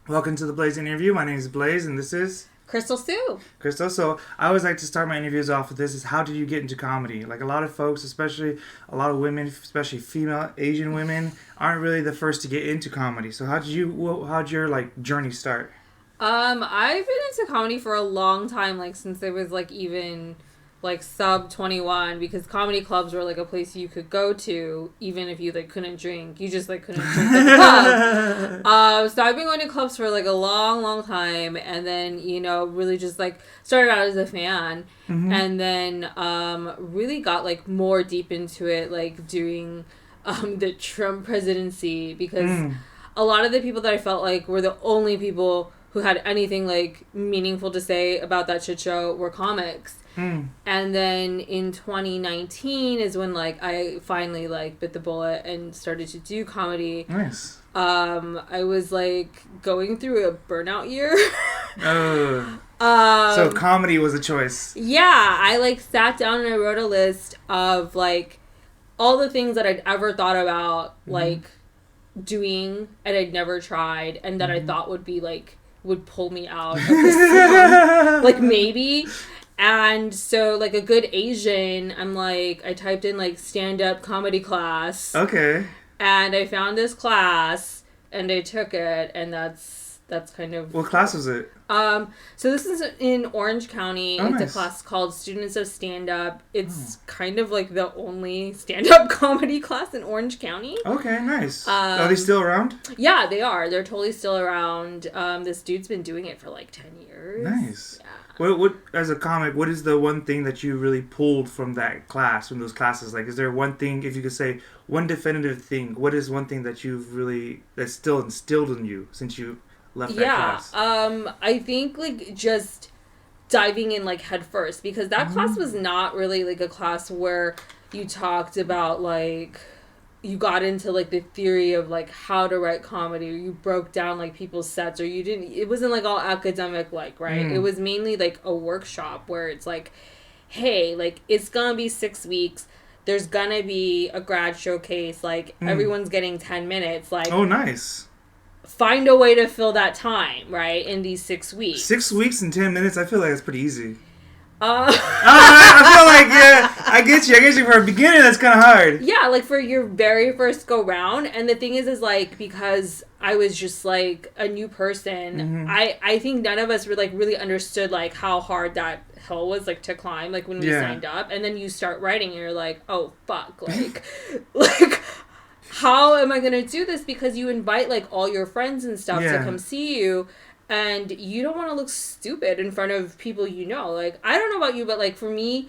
Welcome to the Blaize interview. My name is Blaize, and this is Crystal Sue. Crystal. So I always like to start my interviews off with this: is how did you get into comedy? Like a lot of folks, especially a lot of women, especially female Asian women, aren't really the first to get into comedy. So how'd your journey start? I've been into comedy for a long time, since I was even sub 21, because comedy clubs were a place you could go to even if you couldn't drink. You just couldn't drink at the club. So I've been going to clubs for a long time, and then really just started out as a fan, and then really got more deep into it during the Trump presidency, because a lot of the people that I felt were the only people who had anything meaningful to say about that shit show were comics. And then in 2019 is when I finally bit the bullet and started to do comedy. Nice. I was going through a burnout year. So comedy was a choice. Yeah, I sat down and I wrote a list of all the things that I'd ever thought about doing and I'd never tried, and that I thought would be would pull me out of the slum. Maybe. And so, a good Asian, I typed in, stand-up comedy class. Okay. And I found this class, and I took it, and that's kind of... What class was it? So this is in Orange County. Oh, it's nice. a class called Students of Stand-Up. It's kind of the only stand-up comedy class in Orange County. Okay, nice. Are they still around? Yeah, they are. They're totally still around. This dude's been doing it for 10 years. Nice. Yeah. What as a comic, what is the one thing that you really pulled from that class, from those classes? Is there one thing, if you could say one definitive thing, what is one thing that that's still instilled in you since you left that class? I think just diving in head first, because that class was not really a class where you talked about you got into the theory of how to write comedy, or you broke down people's sets, or it wasn't all academic right. It was mainly a workshop where it's hey, it's gonna be 6 weeks, there's gonna be a grad showcase, everyone's getting 10 minutes, oh, nice. Find a way to fill that time, right, in these 6 weeks. 6 weeks and 10 minutes, I feel that's pretty easy. I feel yeah, I get you. For a beginner, that's kind of hard. Yeah, for your very first go round. And the thing is because I was just a new person, I think none of us were really understood how hard that hill was to climb when we signed up. And then you start writing and you're oh fuck, how am I gonna do this? Because you invite all your friends and stuff to come see you, and you don't want to look stupid in front of people I don't know about you, but for me,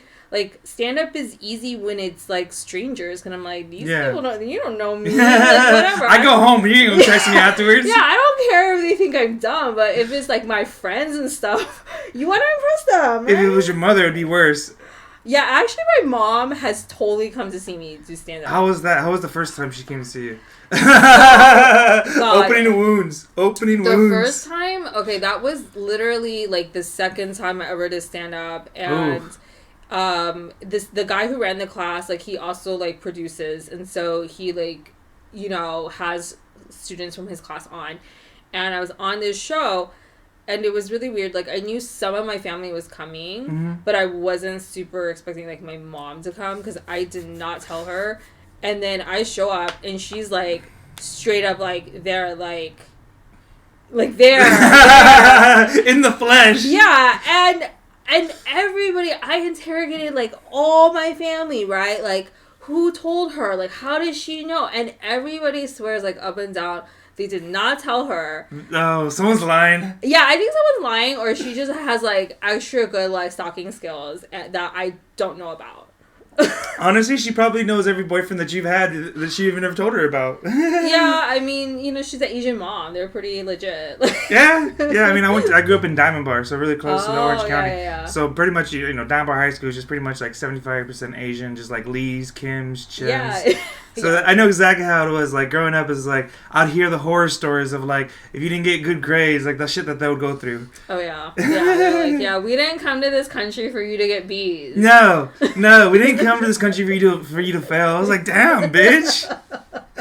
stand-up is easy when it's strangers, because I'm these people you don't know me. Whatever. I go home and you gonna text me afterwards. Yeah, I don't care if they think I'm dumb, but if it's my friends and stuff, you want to impress them, right? If it was your mother, it'd be worse. Yeah, actually, my mom has totally come to see me do stand-up. How was that? How was the first time she came to see you? God. Opening wounds. The first time? Okay, that was literally, the second time I ever did stand-up. And the guy who ran the class, he also, produces. And so he, has students from his class on. And I was on this show, and it was really weird. I knew some of my family was coming, but I wasn't super expecting, my mom to come, because I did not tell her. And then I show up, and she's, straight up, there, there. In the flesh. Yeah, and everybody, I interrogated, all my family, right? Who told her? How did she know? And everybody swears, up and down, they did not tell her. No, someone's lying. Yeah, I think someone's lying, or she just has, extra good, stalking skills that I don't know about. Honestly, she probably knows every boyfriend that you've had that she even never told her about. Yeah, I mean, she's an Asian mom. They're pretty legit. Yeah. I mean, I grew up in Diamond Bar, so really close to the Orange County. Yeah. So pretty much, Diamond Bar High School is just pretty much 75% Asian, just Lee's, Kim's, Chim's. Yeah. So I know exactly how it was. Growing up is I'd hear the horror stories of if you didn't get good grades, the shit that they would go through. Oh yeah. They're yeah, we didn't come to this country for you to get B's. No, we didn't come to this country for you to fail. I was damn, bitch.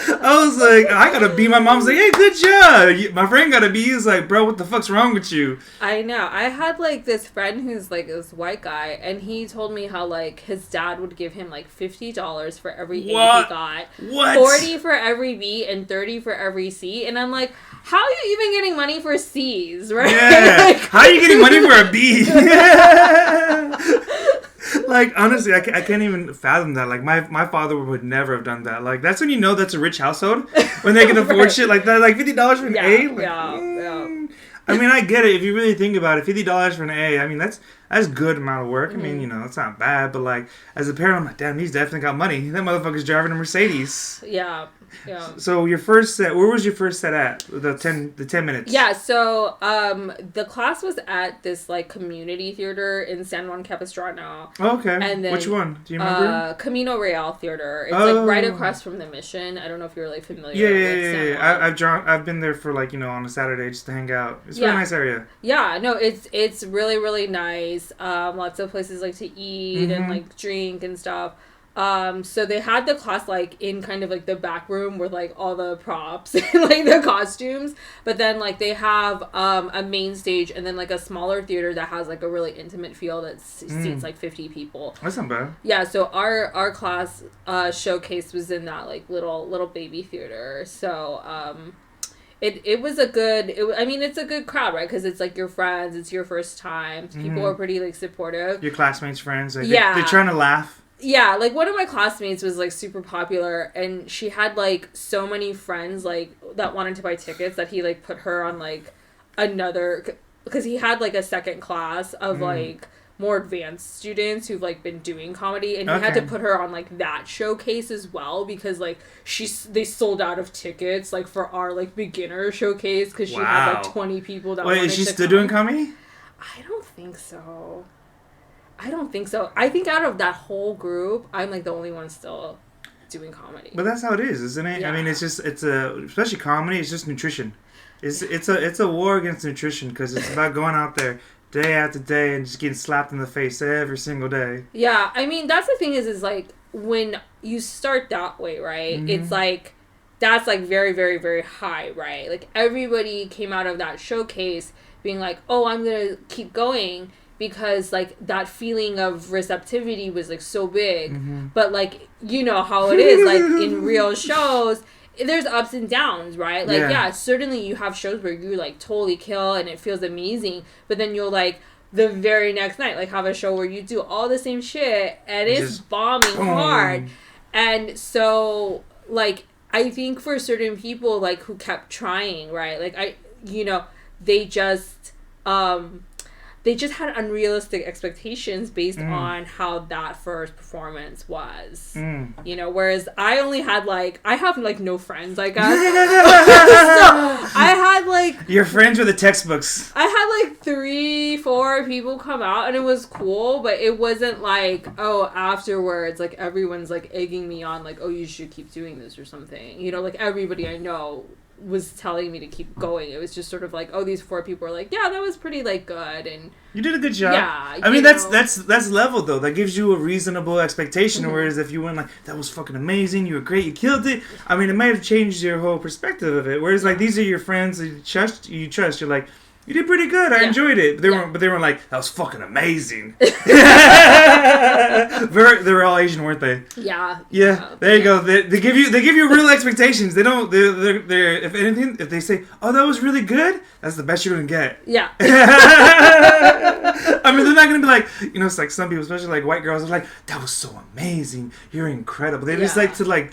I was like, I got a B. My mom's like, hey, good job. My friend got a B. He's like, bro, what the fuck's wrong with you? I know. I had, like, this friend who's, like, this white guy, and he told me how, like, his dad would give him, like, $50 for every A he got. What? 40 for every B and 30 for every C. And I'm like, how are you even getting money for C's, right? Yeah. Like, how are you getting money for a B? Like, honestly, I can't even fathom that. Like, my father would never have done that. Like, that's when you know that's a rich household. When they can afford right. shit like that. Like, $50 for an A? Like, yeah. I mean, I get it. If you really think about it, $50 for an A, I mean, that's good amount of work. Mm-hmm. I mean, you know, it's not bad. But, like, as a parent, I'm like, damn, he's definitely got money. That motherfucker's driving a Mercedes. Yeah. Yeah. So your first set, where was your first set at? The 10 minutes. Yeah, so the class was at this like community theater in San Juan Capistrano. Oh, okay. And then, which one? Do you remember? Camino Real Theater. It's like right across from the Mission. I don't know if you're like familiar with San Juan. I've been there for like, you know, on a Saturday just to hang out. It's a really nice area. Yeah, no, it's really, really nice. Lots of places like to eat and like drink and stuff. So they had the class, like, in kind of, like, the back room with, like, all the props and, like, the costumes. But then, like, they have, a main stage and then, like, a smaller theater that has, like, a really intimate feel that seats, like, 50 people. That's not bad. Yeah, so our class, showcase was in that, like, little baby theater. So, It was a good, it's a good crowd, right? Because it's, like, your friends, it's your first time. People are pretty, like, supportive. Your classmates' friends. Like, they're trying to laugh. Yeah, like, one of my classmates was, like, super popular, and she had, like, so many friends, like, that wanted to buy tickets that he, like, put her on, like, another, because he had, like, a second class of, like, more advanced students who've, like, been doing comedy, and he had to put her on, like, that showcase as well, because, like, they sold out of tickets, like, for our, like, beginner showcase, because she had, like, 20 people that wanted to come. Wait, is she still doing comedy? I don't think so. I think out of that whole group, I'm, like, the only one still doing comedy. But that's how it is, isn't it? Yeah. I mean, especially comedy, it's just nutrition. It's a war against nutrition, because it's about going out there day after day and just getting slapped in the face every single day. Yeah, I mean, that's the thing is like, when you start that way, right, it's like, that's, like, very, very, very high, right? Like, everybody came out of that showcase being like, oh, I'm gonna keep going, because, like, that feeling of receptivity was, like, so big. But, like, you know how it is, like, in real shows, there's ups and downs, right? Like, yeah, certainly you have shows where you, like, totally kill and it feels amazing, but then you'll, like, the very next night, like, have a show where you do all the same shit and it's bombing hard. And so, like, I think for certain people, like, who kept trying, right? Like, they just had unrealistic expectations based on how that first performance was. You know, whereas I have, like, no friends, I guess. So I had, like... Your friends were the textbooks. I had, like, 3-4 people come out, and it was cool, but it wasn't like, oh, afterwards, like, everyone's, like, egging me on, like, oh, you should keep doing this or something. You know, like, everybody I know was telling me to keep going. It was just sort of like, oh, these 4 people were like, yeah, that was pretty, like, good, and you did a good job. Yeah, I mean, that's level though. That gives you a reasonable expectation. Whereas if you went like, that was fucking amazing, you were great, you killed it. I mean, it might have changed your whole perspective of it. Whereas like, these are your friends that you trust. You're like, you did pretty good. I enjoyed it. But they weren't like, that was fucking amazing. They were all Asian, weren't they? Yeah. Yeah. There you go. They give you real expectations. They don't. They're if anything, if they say, oh, that was really good, that's the best you're gonna get. Yeah. I mean, they're not gonna be like, you know, it's like some people, especially like white girls, are like, that was so amazing. You're incredible. They just like to like.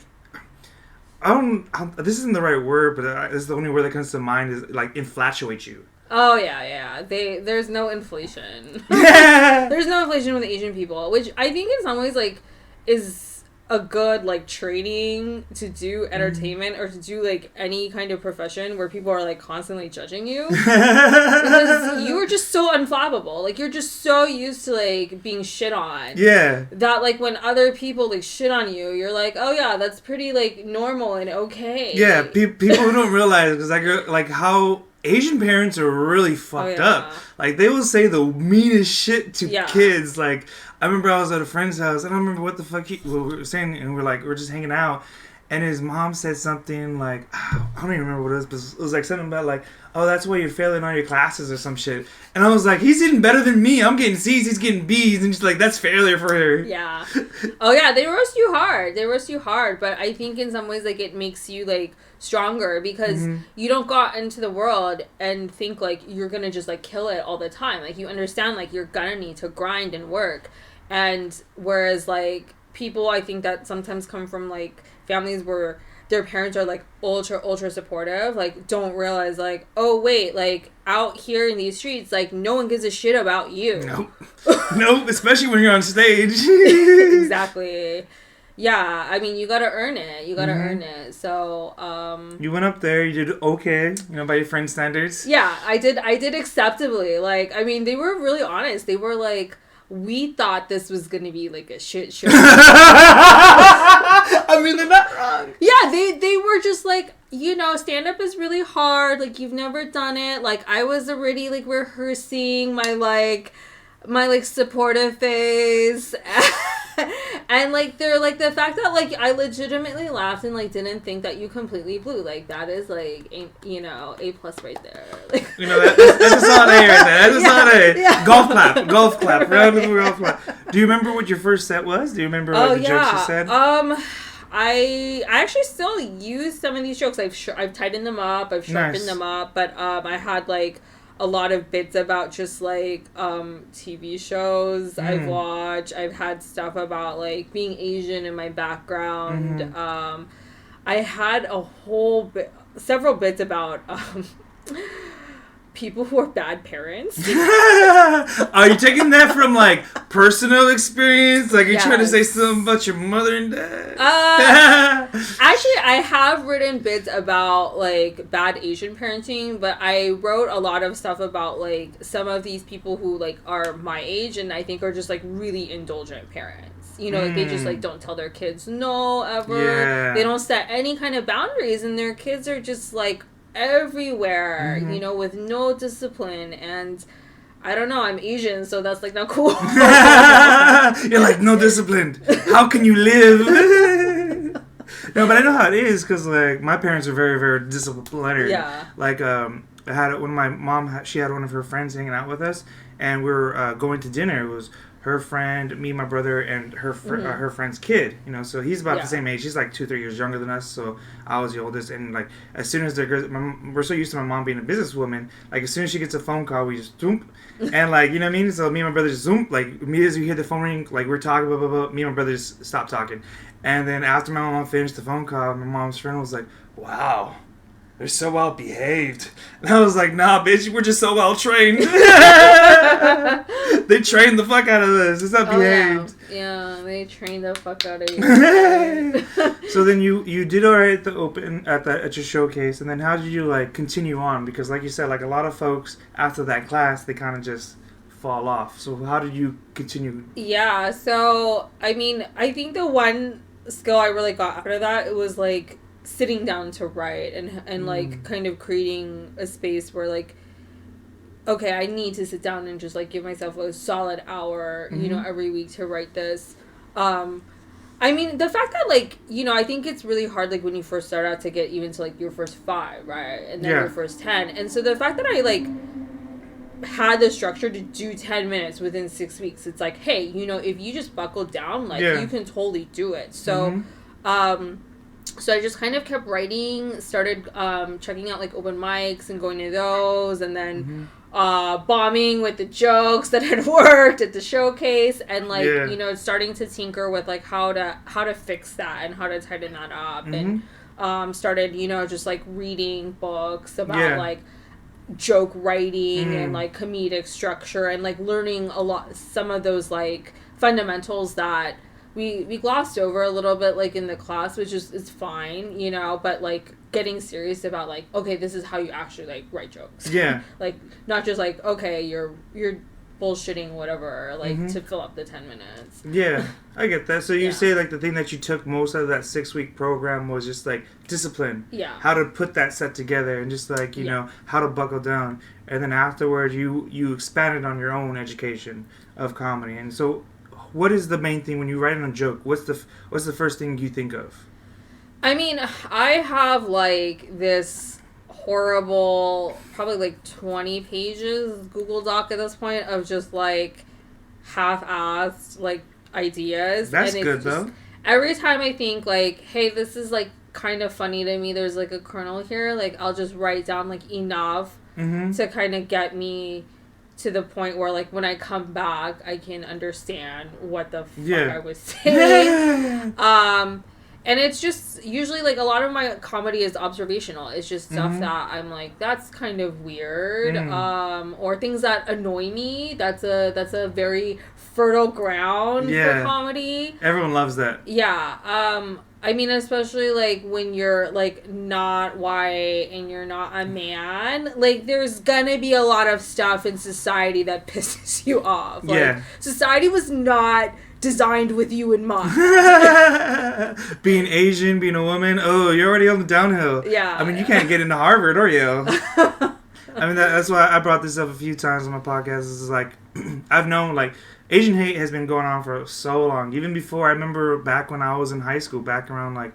This isn't the right word, but this is the only word that comes to mind is like infatuate you. Oh, yeah. There's no inflation. There's no inflation with Asian people, which I think in some ways, like, is a good, like, training to do entertainment or to do, like, any kind of profession where people are, like, constantly judging you. Because you are just so unflappable. Like, you're just so used to, like, being shit on. Yeah. That, like, when other people, like, shit on you, you're like, oh, yeah, that's pretty, like, normal and okay. Yeah, people who don't realize, because, like, how... Asian parents are really fucked up. Like, they will say the meanest shit to kids. Like, I remember I was at a friend's house, and I don't remember what the fuck we were saying, and we're just hanging out, and his mom said something like, I don't even remember what it was, but it was like something about like, oh, that's why you're failing all your classes or some shit. And I was like, he's getting better than me. I'm getting C's, he's getting B's, and she's like, that's failure for her. Yeah. Oh yeah, they roast you hard. But I think in some ways, like, it makes you like stronger because you don't go out into the world and think like you're gonna just like kill it all the time. Like, you understand like you're gonna need to grind and work. And whereas like people, I think that sometimes come from like families where their parents are like ultra supportive, like don't realize like, oh wait, like out here in these streets, like no one gives a shit about you. Nope, especially when you're on stage. Exactly. Yeah, I mean, you gotta earn it. So you went up there, you did okay, by your friend's standards. Yeah, I did acceptably. Like, I mean, they were really honest. They were like, we thought this was going to be like a shit show. I mean, they're not wrong. Yeah, they were just like, stand-up is really hard. Like, you've never done it. Like, I was already like rehearsing my supportive face. And like, they're like, the fact that like I legitimately laughed and like didn't think that you completely blew, like that is like A+ right there. Like, that's a solid A right there. That's a solid A. Yeah. Golf clap. Round of golf clap. Do you remember what your first set was? Do you remember the jokes you said? I actually still use some of these jokes. I've tightened them up. I've sharpened them up. But I had like a lot of bits about just like TV shows I've watched. I've had stuff about like being Asian in my background. I had several bits about people who are bad parents. Are you taking that from like personal experience? Like you're trying to say something about your mother and dad? Actually, I have written bits about like bad Asian parenting, but I wrote a lot of stuff about like some of these people who like are my age and I think are just like really indulgent parents. Like they just like don't tell their kids no ever. Yeah. They don't set any kind of boundaries and their kids are just like everywhere, with no discipline. And I don't know, I'm Asian, so that's like not cool. You're like, no discipline. How can you live? No, but I know how it is because like my parents are very, very disciplinary. Yeah. Like I had when my mom she had one of her friends hanging out with us, and we were going to dinner. It was her friend, me, my brother, and her her friend's kid. So he's about the same age. He's like 2-3 years younger than us. So I was the oldest, and like as soon as we're so used to my mom being a businesswoman. Like as soon as she gets a phone call, we just zoom, and like what I mean. So me and my brother just zoom. Like immediately as we hear the phone ring, like we're talking, blah blah blah. Me and my brother just stop talking, and then after my mom finished the phone call, my mom's friend was like, "Wow, they're so well behaved." And I was like, nah, bitch, we're just so well trained. They trained the fuck out of us. It's not behaved. Yeah, they trained the fuck out of you. So then you did alright at the open at your showcase, and then how did you like continue on? Because like you said, like a lot of folks after that class they kind of just fall off. So how did you continue? Yeah, so I mean, I think the one skill I really got out of that, it was like sitting down to write and like kind of creating a space where like, okay, I need to sit down and just like give myself a solid hour, every week to write this. I mean, the fact that like, I think it's really hard like when you first start out to get even to like your first 5, right? And then your first 10. And so the fact that I like had the structure to do 10 minutes within 6 weeks, it's like, hey, if you just buckle down, like you can totally do it. So, so I just kind of kept writing, started checking out like open mics and going to those, and then bombing with the jokes that had worked at the showcase, and like starting to tinker with like how to fix that and how to tighten that up, and started just like reading books about like joke writing and like comedic structure, and like learning some of those like fundamentals that we glossed over a little bit like in the class, which is it's fine, but like getting serious about like, okay, this is how you actually like write jokes. Yeah. Like not just like, okay, you're bullshitting whatever, like to fill up the 10 minutes. Yeah, I get that. So you say like the thing that you took most out of that 6-week program was just like discipline. Yeah. How to put that set together and just like, you know, how to buckle down. And then afterwards you expanded on your own education of comedy. And so what is the main thing when you write on a joke? What's the first thing you think of? I mean, I have, like, this horrible, probably, like, 20 pages Google Doc at this point of just, like, half-assed, like, ideas. That's good, though. Every time I think, like, hey, this is, like, kind of funny to me, there's, like, a kernel here, like, I'll just write down, like, enough to kind of get me to the point where, like, when I come back, I can understand what the fuck I was saying. And it's just, usually, like, a lot of my comedy is observational. It's just stuff that I'm like, that's kind of weird. Or things that annoy me. That's a very fertile ground for comedy. Everyone loves that. Yeah. I mean, especially, like, when you're, like, not white and you're not a man. Like, there's gonna be a lot of stuff in society that pisses you off. Like, society was not designed with you in mind. Being Asian, being a woman, oh, you're already on the downhill. Yeah. I mean, you can't get into Harvard, or you? I mean, that's why I brought this up a few times on my podcast. This is like, I've known, like, Asian hate has been going on for so long. Even before, I remember back when I was in high school, back around, like,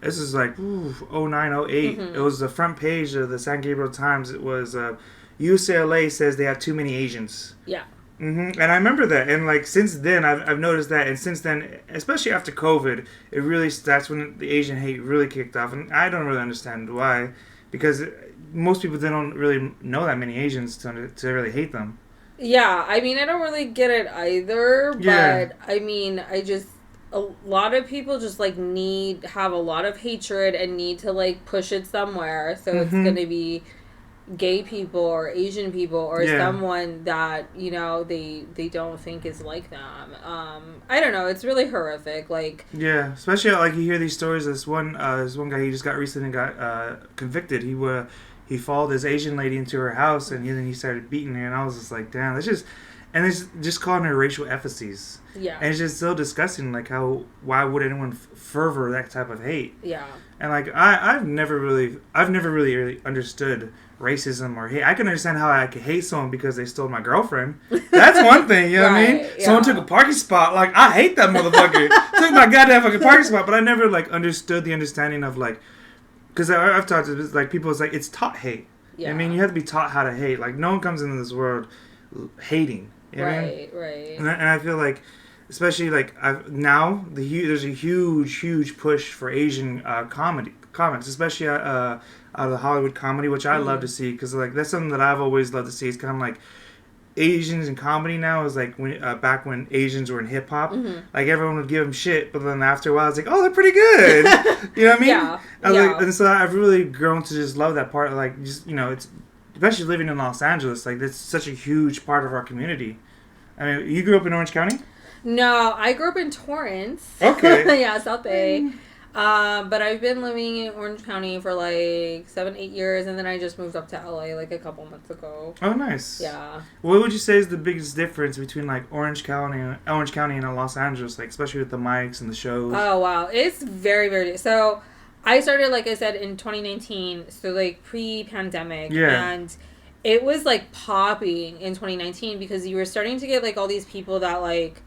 this is like, 09, 08. It was the front page of the San Gabriel Times. It was, UCLA says they have too many Asians. Yeah. And I remember that, and like since then I've noticed that, and since then, especially after COVID, that's when the Asian hate really kicked off, and I don't really understand why, because most people don't really know that many Asians to really hate them. Yeah, I mean, I don't really get it either, but I mean, a lot of people just like have a lot of hatred and need to like push it somewhere, so it's gonna be gay people or Asian people or someone that, you know, they don't think is like them. I don't know, it's really horrific. Like, yeah, especially like you hear these stories. This one guy, he just got recently got convicted. He followed this Asian lady into her house, and then he started beating her, and I was just like, damn, it's just calling her racial epithets. Yeah, and it's just so disgusting. Like, why would anyone fervor that type of hate? Yeah, and like I've never really understood racism or hate. I can understand how I could hate someone because they stole my girlfriend. That's one thing, you know what I mean? Yeah. Someone took a parking spot. Like, I hate that motherfucker. Took my goddamn fucking parking spot. But I never, like, understood the understanding of, like, because I've talked to, like, people, it's like, it's taught hate. Yeah. I mean, you have to be taught how to hate. Like, no one comes into this world hating. You know what I mean? Right. And I feel like, especially, like, there's a huge push for Asian comments, especially out of the Hollywood comedy, which I love to see, because like that's something that I've always loved to see. It's kind of like Asians in comedy now is like back when Asians were in hip hop, like everyone would give them shit, but then after a while it's like, oh, they're pretty good. You know what I mean? Yeah. Like, and so I've really grown to just love that part. Like, just, you know, it's especially living in Los Angeles, like that's such a huge part of our community. I mean, you grew up in Orange County? No, I grew up in Torrance. Okay. Yeah, South Bay. But I've been living in Orange County for like 7-8 years, and then I just moved up to LA like a couple months ago. Oh, nice. Yeah. What would you say is the biggest difference between like Orange County and Los Angeles, like especially with the mics and the shows? Oh wow, it's very, very. So I started, like I said, in 2019, so like pre-pandemic, and it was like popping in 2019 because you were starting to get like all these people that like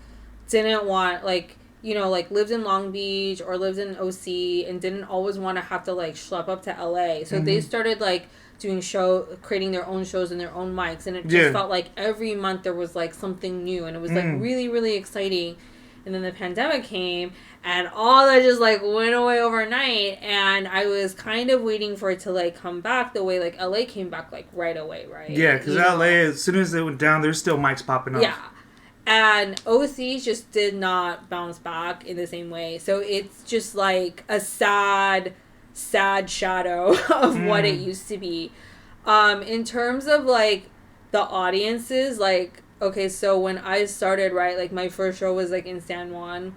didn't want, like, you know, like lived in Long Beach or lived in OC and didn't always want to have to like schlep up to LA. So they started like creating their own shows and their own mics, and it just felt like every month there was like something new, and it was like really, really exciting. And then the pandemic came, and all that just like went away overnight, and I was kind of waiting for it to like come back the way like LA came back like right away, right? Yeah, because LA, as soon as it went down, there's still mics popping up. Yeah. And OC just did not bounce back in the same way. So it's just like a sad shadow of what it used to be. In terms of like the audiences, like, okay, so when I started, right, like my first show was like in San Juan.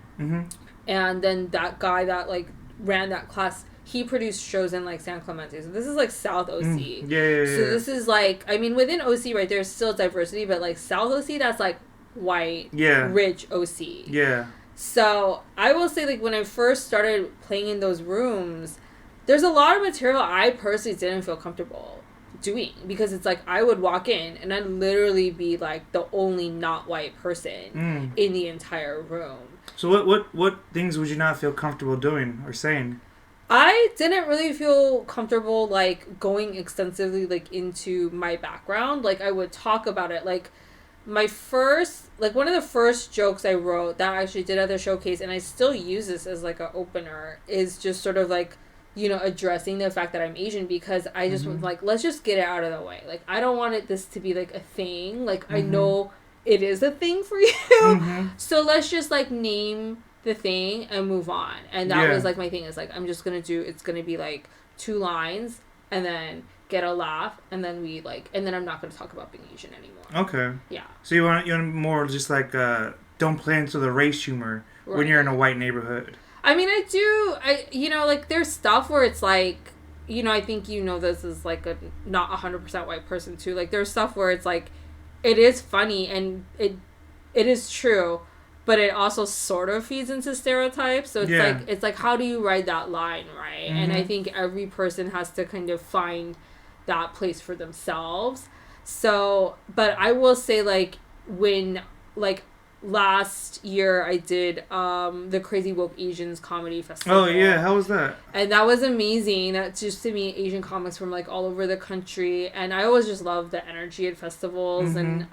And then that guy that like ran that class, he produced shows in like San Clemente. So this is like South OC. So this is like, I mean, within OC, right, there's still diversity, but like South OC, that's like white, rich OC. Yeah. So I will say, like, when I first started playing in those rooms, there's a lot of material I personally didn't feel comfortable doing, because it's like I would walk in and I'd literally be like the only not white person in the entire room. So what things would you not feel comfortable doing or saying? I didn't really feel comfortable, like, going extensively, like, into my background. Like, I would talk about it. Like, one of the first jokes I wrote that I actually did at the showcase, and I still use this as, like, an opener, is just sort of, like, addressing the fact that I'm Asian, because I just was like, let's just get it out of the way. Like, I don't want this to be, like, a thing. Like, I know it is a thing for you. So let's just, like, name the thing and move on. And that was, like, my thing is, like, I'm just gonna it's gonna be, like, 2 lines and then get a laugh, and then and then I'm not gonna talk about being Asian anymore. Okay. Yeah. So you want more just like don't play into the race humor when you're in a white neighborhood. I mean, like, there's stuff where it's like, I think this is like a not 100% white person too. Like, there's stuff where it's like, it is funny and it is true, but it also sort of feeds into stereotypes. So it's like how do you ride that line, right? And I think every person has to kind of find that place for themselves. So, but I will say, like, when, like, last year I did the Crazy Woke Asians Comedy Festival. Oh yeah, how was that? And that was amazing. That's just to meet Asian comics from, like, all over the country. And I always just love the energy at festivals. And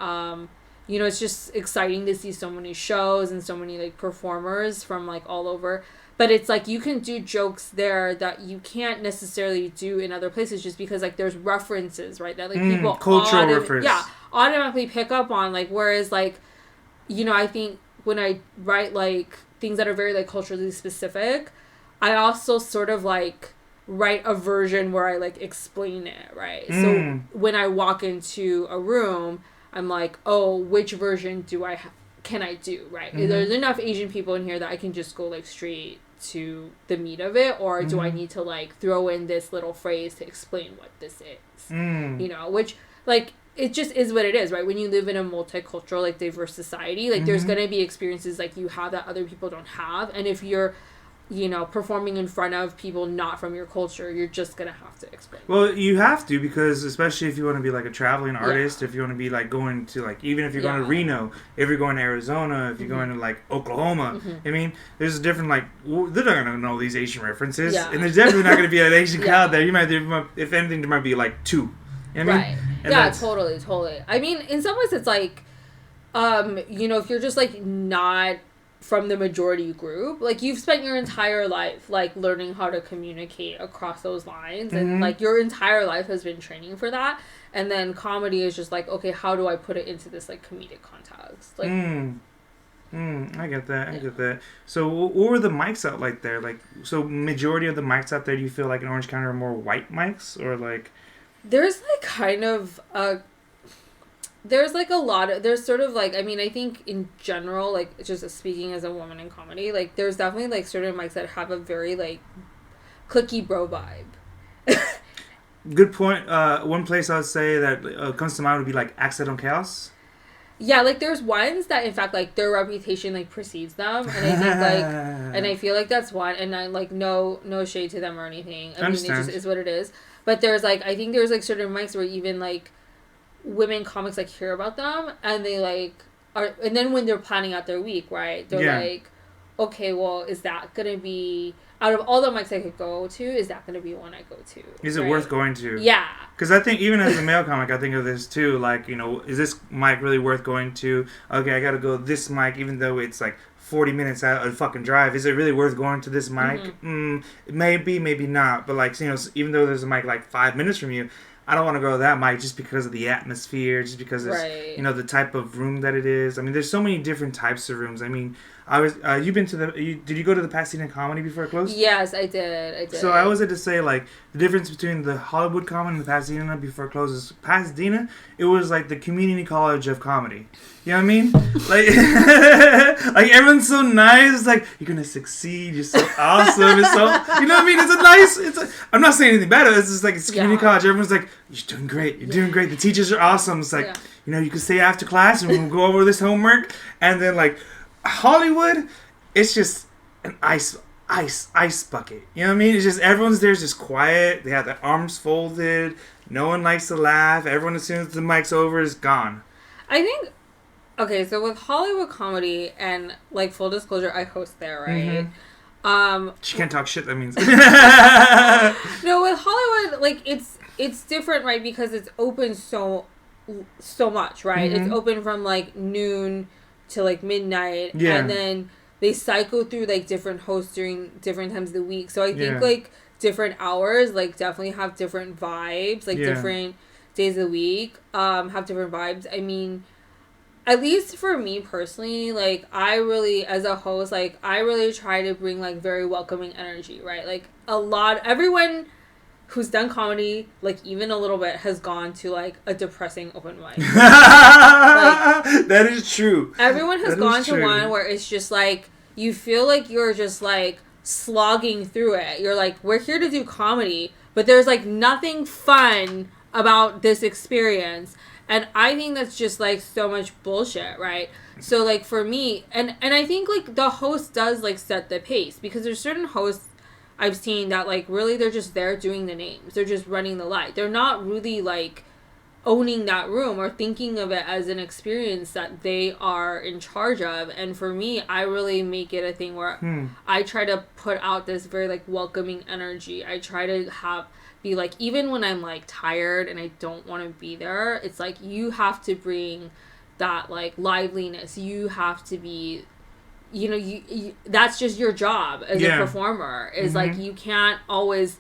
it's just exciting to see so many shows and so many, like, performers from, like, all over. But it's like you can do jokes there that you can't necessarily do in other places, just because, like, there's references, right? That, like, people cultural reference. Yeah, automatically pick up on, like, whereas, like, I think when I write, like, things that are very, like, culturally specific, I also sort of, like, write a version where I, like, explain it, right? So when I walk into a room, I'm like, oh, which version can I do, right? There's enough Asian people in here that I can just go, like, straight to the meat of it, or do I need to, like, throw in this little phrase to explain what this is? Which, like, it just is what it is, right? When you live in a multicultural, like, diverse society, like, there's gonna be experiences, like, you have that other people don't have, and if you're performing in front of people not from your culture, you're just gonna have to explain. Well, you have to, because especially if you want to be, like, a traveling artist, if you want to be, like, going to, like, even if you're going to Reno, if you're going to Arizona, if you're going to, like, Oklahoma, I mean, there's a different, like, they're not gonna know these Asian references, and there's definitely not gonna be an Asian crowd there. If anything, there might be, like, 2. You know what I mean? Right. Yeah, totally. I mean, in some ways, it's like, if you're just, like, not from the majority group, like, you've spent your entire life, like, learning how to communicate across those lines, and, like, your entire life has been training for that, and then comedy is just like, okay, how do I put it into this, like, comedic context? Like, I get that. So what were the mics out like there? Like, so majority of the mics out there, do you feel like in Orange County are more white mics, or, like... There's, like, kind of there's, like, a lot of, there's sort of, like, I mean, I think in general, like, just speaking as a woman in comedy, like, there's definitely, like, certain mics that have a very, like, cliquey bro vibe. Good point. One place I would say that comes to mind would be, like, Accidental Chaos. Yeah, like, there's ones that, in fact, like, their reputation, like, precedes them, and I think, like, and I feel like that's one, and I, like, no shade to them or anything. I mean, it just is what it is. But there's, like, I think there's, like, certain mics where even, like, women comics, like, hear about them, and they, like, are, and then when they're planning out their week, right, they're like, okay, well, is that gonna be, out of all the mics I could go to, is that gonna be one I go to? Is it worth going to? Yeah. Because I think, even as a male comic, I think of this too, like, is this mic really worth going to? Okay, I gotta go this mic, even though it's, like, 40 minutes out of the fucking drive. Is it really worth going to this mic? Maybe, maybe not. But, like, even though there's a mic, like, 5 minutes from you, I don't want to go to that mic just because of the atmosphere, just because it's, the type of room that it is. I mean, there's so many different types of rooms. I mean, you've been to did you go to the Pasadena Comedy before it closed? Yes, I did. So I always had to say, like, the difference between the Hollywood Comedy and the Pasadena before it closes. Pasadena, it was like the community college of comedy. You know what I mean? Like, like, everyone's so nice. It's like, you're gonna succeed. You're so awesome. It's so, you know what I mean? I'm not saying anything bad. It's just like, it's community college. Everyone's like, you're doing great. You're doing great. The teachers are awesome. It's like, you can stay after class and we'll go over this homework. And then, like, Hollywood, it's just an ice bucket. You know what I mean? It's just, everyone's there, just quiet. They have their arms folded. No one likes to laugh. Everyone, as soon as the mic's over, is gone. I think, okay, so with Hollywood Comedy, and, like, full disclosure, I host there, right? She can't talk shit, that means. No, with Hollywood, like, it's different, right? Because it's open so much, right? It's open from, like, noon to, like, midnight. Yeah. And then they cycle through, like, different hosts during different times of the week. So I think, like, different hours, like, definitely have different vibes. Like, different days of the week have different vibes. I mean, at least for me personally, like, I really, as a host, like, I really try to bring, like, very welcoming energy, right? Like, everyone who's done comedy, like, even a little bit, has gone to, like, a depressing open mic. Like, that is true. Everyone has gone to one where it's just, like, you feel like you're just, like, slogging through it. You're like, we're here to do comedy, but there's, like, nothing fun about this experience. And I think that's just, like, so much bullshit, right? So, like, for me, and I think, like, the host does, like, set the pace. Because there's certain hosts I've seen that, like, really they're just there doing the names. They're just running the light. They're not really, like, owning that room or thinking of it as an experience that they are in charge of. And for me, I really make it a thing where I try to put out this very, like, welcoming energy. I try to be like, even when I'm, like, tired and I don't want to be there, it's like, you have to bring that, like, liveliness. You have to be, you know, you that's just your job as a performer, is like, you can't always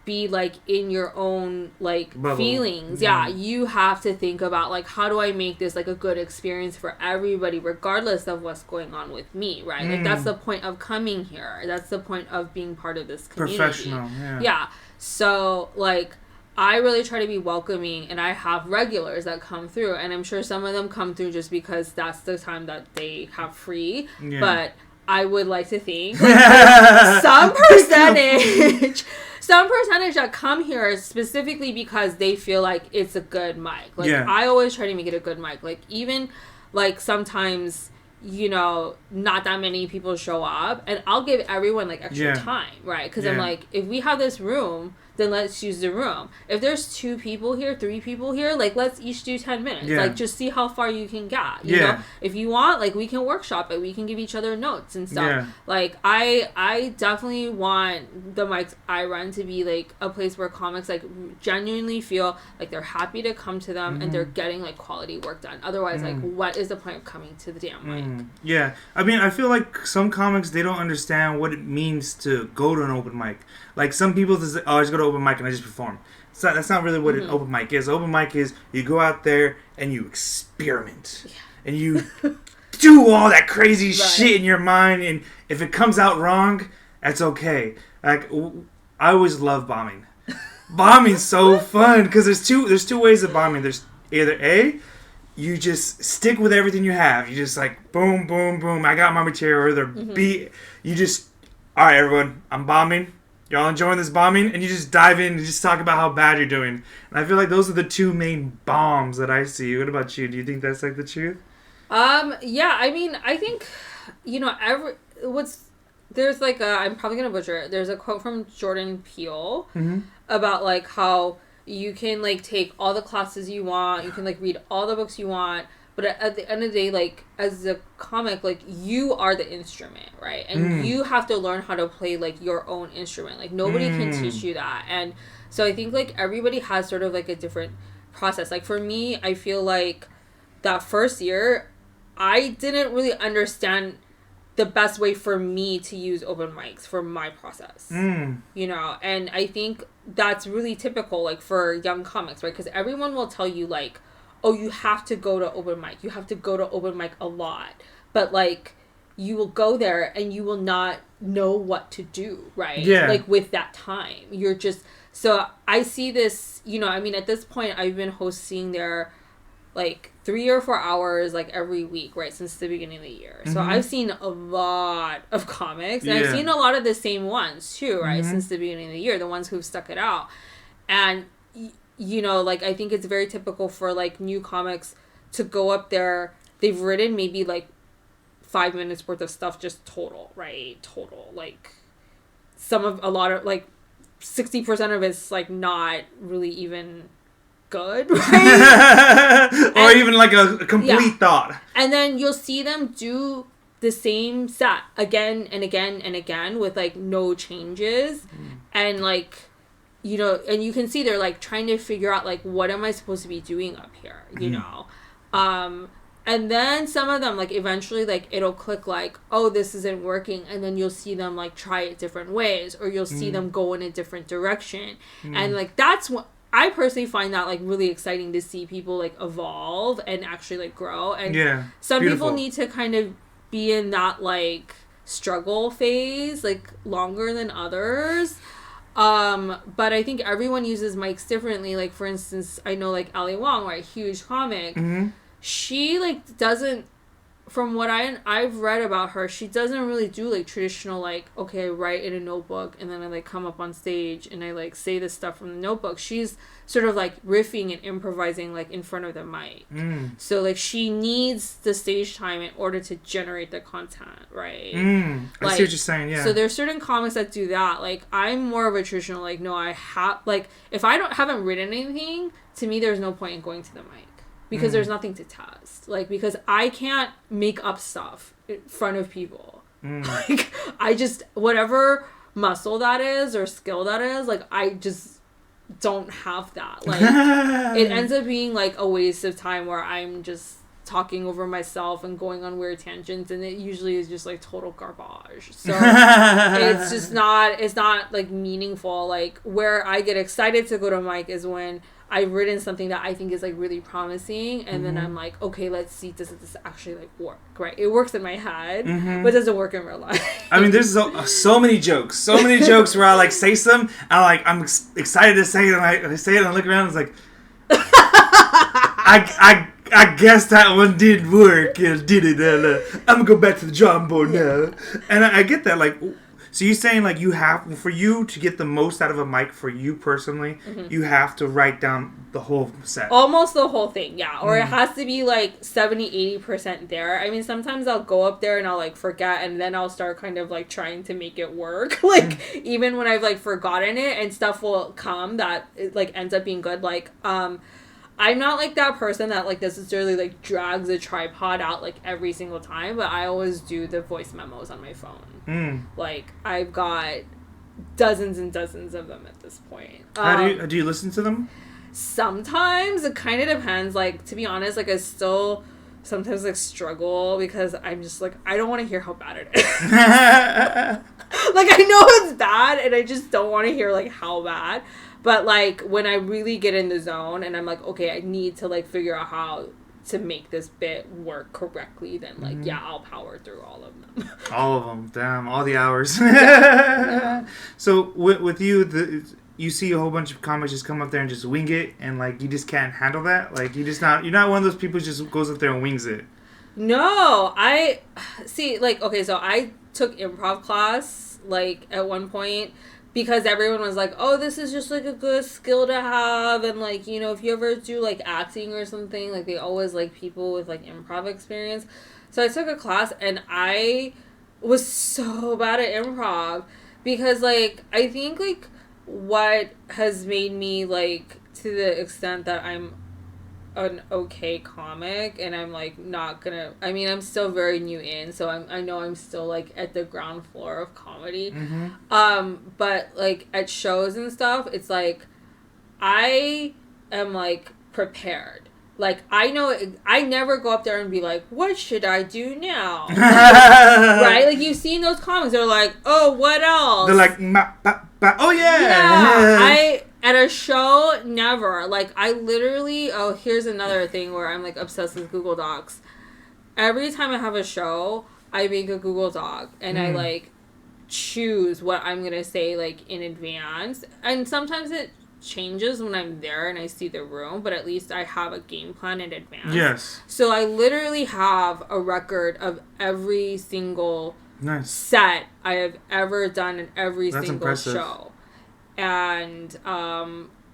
be, like, in your own, like, bubble. Feelings. Yeah, you have to think about, like, how do I make this, like, a good experience for everybody, regardless of what's going on with me, right? Like, that's the point of coming here. That's the point of being part of this community. Professional, yeah. So, like, I really try to be welcoming, and I have regulars that come through, and I'm sure some of them come through just because that's the time that they have free, but I would like to think, like, some percentage that come here specifically because they feel like it's a good mic. Like, I always try to make it a good mic. Like, even, like, sometimes, you know, not that many people show up, and I'll give everyone, like, extra time, right? Because I'm like, if we have this room, then let's use the room. If there's 2 people here, 3 people here, like, let's each do 10 minutes. Like, just see how far you can get. You know? If you want, like, we can workshop it. We can give each other notes and stuff. Like, I definitely want the mics I run to be, like, a place where comics, like, genuinely feel like they're happy to come to them and they're getting, like, quality work done. Otherwise, like, what is the point of coming to the damn mic? Yeah. I mean, I feel like some comics, they don't understand what it means to go to an open mic. Like, some people just say, oh, I just go to open mic and I just perform. So that's not really what an open mic is. Open mic is you go out there and you experiment. And you do all that crazy shit in your mind. And if it comes out wrong, that's okay. Like, I always love bombing. Bombing's so fun because there's two ways of bombing. There's either A, you just stick with everything you have. You just, like, boom, boom, boom. I got my material. Or either B, you just, all right, everyone, I'm bombing. Y'all enjoying this bombing? And you just dive in and just talk about how bad you're doing. And I feel like those are the 2 main bombs that I see. What about you? Do you think that's, like, the truth? Yeah, I mean, I think, you know, there's, like, I'm probably going to butcher it. There's a quote from Jordan Peele about, like, how you can, like, take all the classes you want. You can, like, read all the books you want. But at the end of the day, like, as a comic, like, you are the instrument, right? And you have to learn how to play, like, your own instrument. Like, nobody can teach you that. And so I think, like, everybody has sort of, like, a different process. Like, for me, I feel like that first year, I didn't really understand the best way for me to use open mics for my process. You know? And I think that's really typical, like, for young comics, right? Because everyone will tell you, like, oh, you have to go to open mic. You have to go to open mic a lot. But, like, you will go there and you will not know what to do, right? Yeah. Like, with that time. You're just... So, I see this, you know, I mean, at this point, I've been hosting there, like, 3 or 4 hours, like, every week, right? Since the beginning of the year. So, I've seen a lot of comics. And I've seen a lot of the same ones, too, right? Since the beginning of the year. The ones who've stuck it out. And... you know, like, I think it's very typical for, like, new comics to go up there. They've written maybe, like, 5 minutes worth of stuff just total, right? Total. Like, a lot of, like, 60% of it's, like, not really even good, right? Or even, like, a complete thought. And then you'll see them do the same set again and again and again with like no changes. And like, you know, and you can see they're like trying to figure out like, what am I supposed to be doing up here, you know? And then some of them, like, eventually, like, it'll click, like, oh, this isn't working. And then you'll see them, like, try it different ways. Or you'll see them go in a different direction. And, like, that's what... I personally find that, like, really exciting to see people, like, evolve and actually, like, grow. And some people need to kind of be in that, like, struggle phase, like, longer than others. But I think everyone uses mics differently. Like, for instance, I know, like, Ali Wong, right? Huge comic. She, like, doesn't, from what I've read about her, she doesn't really do, like, traditional, like, okay, I write in a notebook, and then I, like, come up on stage, and I, like, say this stuff from the notebook. She's sort of, like, riffing and improvising, like, in front of the mic. So, like, she needs the stage time in order to generate the content, right? I see what you're saying, yeah. So there's certain comics that do that. Like, I'm more of a traditional, like, no, I have, like, if I haven't written anything, to me, there's no point in going to the mic. Because there's nothing to test. Like, because I can't make up stuff in front of people. Like, I just, whatever muscle that is or skill that is, like, I just don't have that. Like, it ends up being, like, a waste of time where I'm just talking over myself and going on weird tangents, and it usually is just, like, total garbage. So, it's just not, like, meaningful. Like, where I get excited to go to mic is when I've written something that I think is, like, really promising, and then I'm like, okay, let's see, does this actually, like, work, right? It works in my head, but it doesn't work in real life. I mean, there's so many jokes where I, like, say some, and I'm excited to say it, and I say it, and I look around, and it's like, I guess that one did work, did it? I'm gonna go back to the drawing board now. And I get that, like... So you're saying, like, you have, for you to get the most out of a mic, for you personally, you have to write down the whole set. Almost the whole thing, yeah. Or it has to be, like, 70-80% there. I mean, sometimes I'll go up there and I'll, like, forget, and then I'll start kind of, like, trying to make it work. Like, even when I've, like, forgotten it, and stuff will come that, it, like, ends up being good. Like, I'm not, like, that person that, like, necessarily, like, drags a tripod out, like, every single time, but I always do the voice memos on my phone. Like, I've got dozens and dozens of them at this point. How do you listen to them? Sometimes. It kind of depends. Like, to be honest, like, I still sometimes, like, struggle because I'm just, like, I don't want to hear how bad it is. Like, I know it's bad, and I just don't want to hear, like, how bad. But, like, when I really get in the zone and I'm like, okay, I need to, like, figure out how to make this bit work correctly, then, like, yeah, I'll power through all of them. All of them. Damn, all the hours. Yeah. So, with you, you see a whole bunch of comics just come up there and just wing it, and, like, you just can't handle that? Like, you're not one of those people who just goes up there and wings it. No, I... See, like, okay, so I took improv class, like, at one point... Because everyone was like, oh, this is just, like, a good skill to have. And, like, you know, if you ever do, like, acting or something, like, they always like people with, like, improv experience. So I took a class, and I was so bad at improv. Because, like, I think, like, what has made me, like, to the extent that I'm an okay comic, and I'm, like, not gonna... I mean, I'm still very new in, so I know I'm still, like, at the ground floor of comedy. But, like, at shows and stuff, it's, like, I am, like, prepared. Like, I know... I never go up there and be like, what should I do now? Right? Like, you've seen those comics, they're like, oh, what else? They're like, oh, yeah! Yeah, at a show, never. Like, I literally... Oh, here's another thing where I'm, like, obsessed with Google Docs. Every time I have a show, I make a Google Doc. And I, like, choose what I'm going to say, like, in advance. And sometimes it changes when I'm there and I see the room. But at least I have a game plan in advance. Yes. So I literally have a record of every single set I have ever done in every single show. And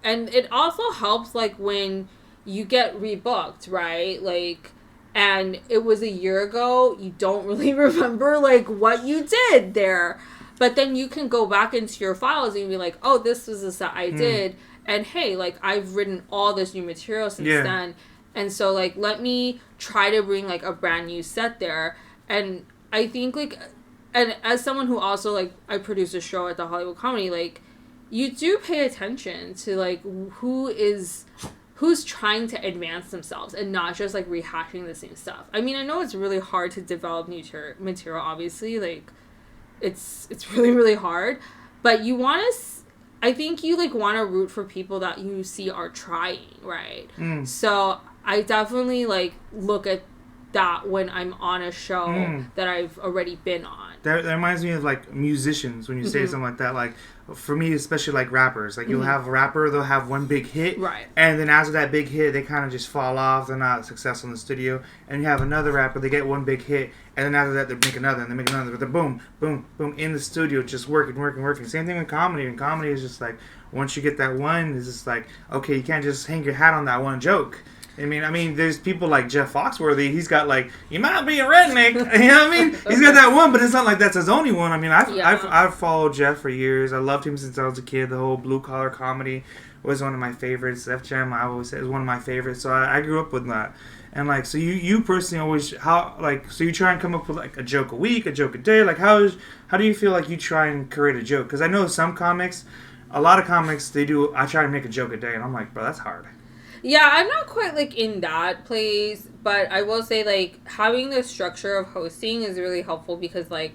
it also helps, like, when you get rebooked, right? Like, and it was a year ago, you don't really remember, like, what you did there. But then you can go back into your files and be like, oh, this was the set I did. And, hey, like, I've written all this new material since then. And so, like, let me try to bring, like, a brand new set there. And I think, like, and as someone who also, like, I produce a show at the Hollywood Comedy, like, you do pay attention to, like, who's trying to advance themselves and not just, like, rehashing the same stuff. I mean, I know it's really hard to develop new material, obviously. Like, it's really, really hard. But you want to... I think you, like, want to root for people that you see are trying, right? So I definitely, like, look at that when I'm on a show that I've already been on. That reminds me of, like, musicians when you say something like that. Like, for me, especially, like, rappers. Like, you'll have a rapper, they'll have one big hit. Right. And then after that big hit, they kind of just fall off. They're not successful in the studio. And you have another rapper, they get one big hit. And then after that, they make another, and they make another. But they're boom, boom, boom, in the studio, just working. Same thing with comedy. And comedy is just, like, once you get that one, it's just like, okay, you can't just hang your hat on that one joke. I mean, there's people like Jeff Foxworthy. He's got, like, you might be a redneck. You know what I mean? He's got that one, but it's not like that's his only one. I mean, I've followed Jeff for years. I loved him since I was a kid. The whole blue collar comedy was one of my favorites. Def Jam, I always say, is one of my favorites. So I grew up with that. And, like, so you personally always, so you try and come up with, like, a joke a week, a joke a day. Like, how do you feel like you try and create a joke? Because I know some comics, a lot of comics, I try to make a joke a day, and I'm like, bro, that's hard. Yeah, I'm not quite, like, in that place, but I will say, like, having the structure of hosting is really helpful because, like,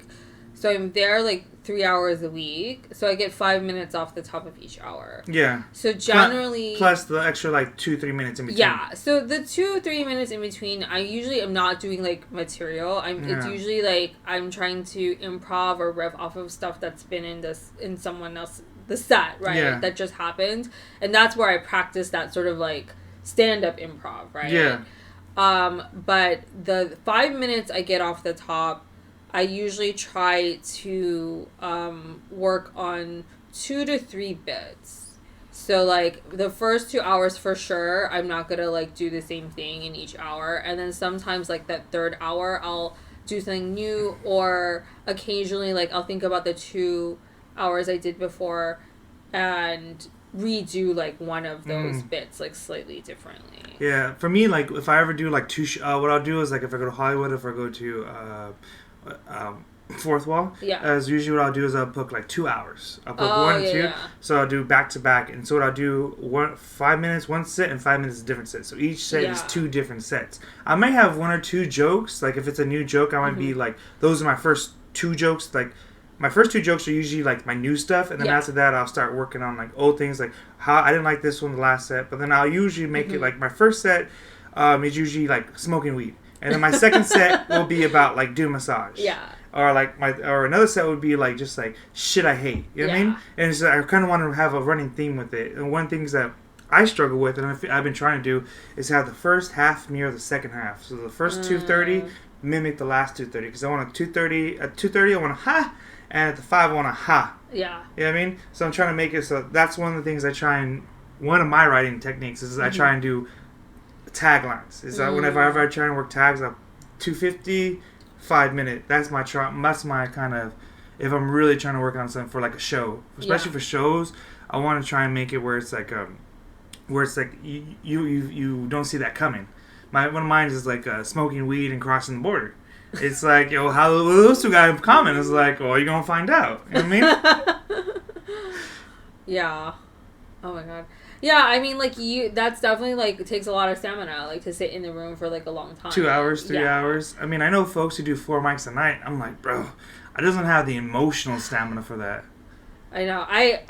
so I'm there, like, 3 hours a week, so I get 5 minutes off the top of each hour. Yeah. So generally... Plus the extra, like, 2-3 minutes in between. Yeah, so the 2-3 minutes in between, I usually am not doing, like, material. It's usually, like, I'm trying to improv or rev off of stuff that's been in someone else... the set, right? Yeah. That just happened. And that's where I practice that sort of, like, stand-up improv, right? Yeah. But the 5 minutes I get off the top, I usually try to work on 2 to 3 bits. So, like, the first 2 hours for sure, I'm not gonna, like, do the same thing in each hour. And then sometimes, like, that third hour, I'll do something new, or occasionally, like, I'll think about the 2 hours I did before and redo, like, one of those bits, like, slightly differently. Yeah, for me, like, if I ever do, like, what I'll do is, like, if I go to Hollywood, if I go to Fourth Wall, as usually what I'll do is I'll book, like, 2 hours. I'll book 1 and 2, so I'll do back to back, and so what I'll do, 5 minutes one set and 5 minutes a different set, so each set is 2 different sets. I might have 1 or 2 jokes, like, if it's a new joke, I might be, like, those are my first 2 jokes, like, my first 2 jokes are usually, like, my new stuff, and then after that, I'll start working on, like, old things, like, how I didn't like this one the last set, but then I'll usually make it, like, my first set is usually, like, smoking weed, and then my second set will be about, like, doing massage. Yeah. Or, like, or another set would be, like, just, like, shit I hate, you know what I mean? And it's, I kind of want to have a running theme with it, and one things that I struggle with, and I've been trying to do, is have the first half mirror the second half, so the first 2:30 mimic the last 2:30, because I want a 2:30, at 2:30 I want a ha, and at the 5 I want a ha. Yeah. You know what I mean? So I'm trying to make it so that's one of the things I try and... One of my writing techniques is I try and do taglines. Is that whenever I try and work tags, I'm 250, 5 minute. That's my kind of... If I'm really trying to work on something for, like, a show. Especially for shows, I want to try and make it where it's like... you don't see that coming. One of mine is, like, smoking weed and crossing the border. It's like, yo, how those 2 got in common? It's like, well, you're going to find out. You know what I mean? Yeah. Oh, my God. Yeah, I mean, like, that's definitely, like, it takes a lot of stamina, like, to sit in the room for, like, a long time. 2 hours, 3 hours. I mean, I know folks who do 4 mics a night. I'm like, bro, I doesn't have the emotional stamina for that. I know. I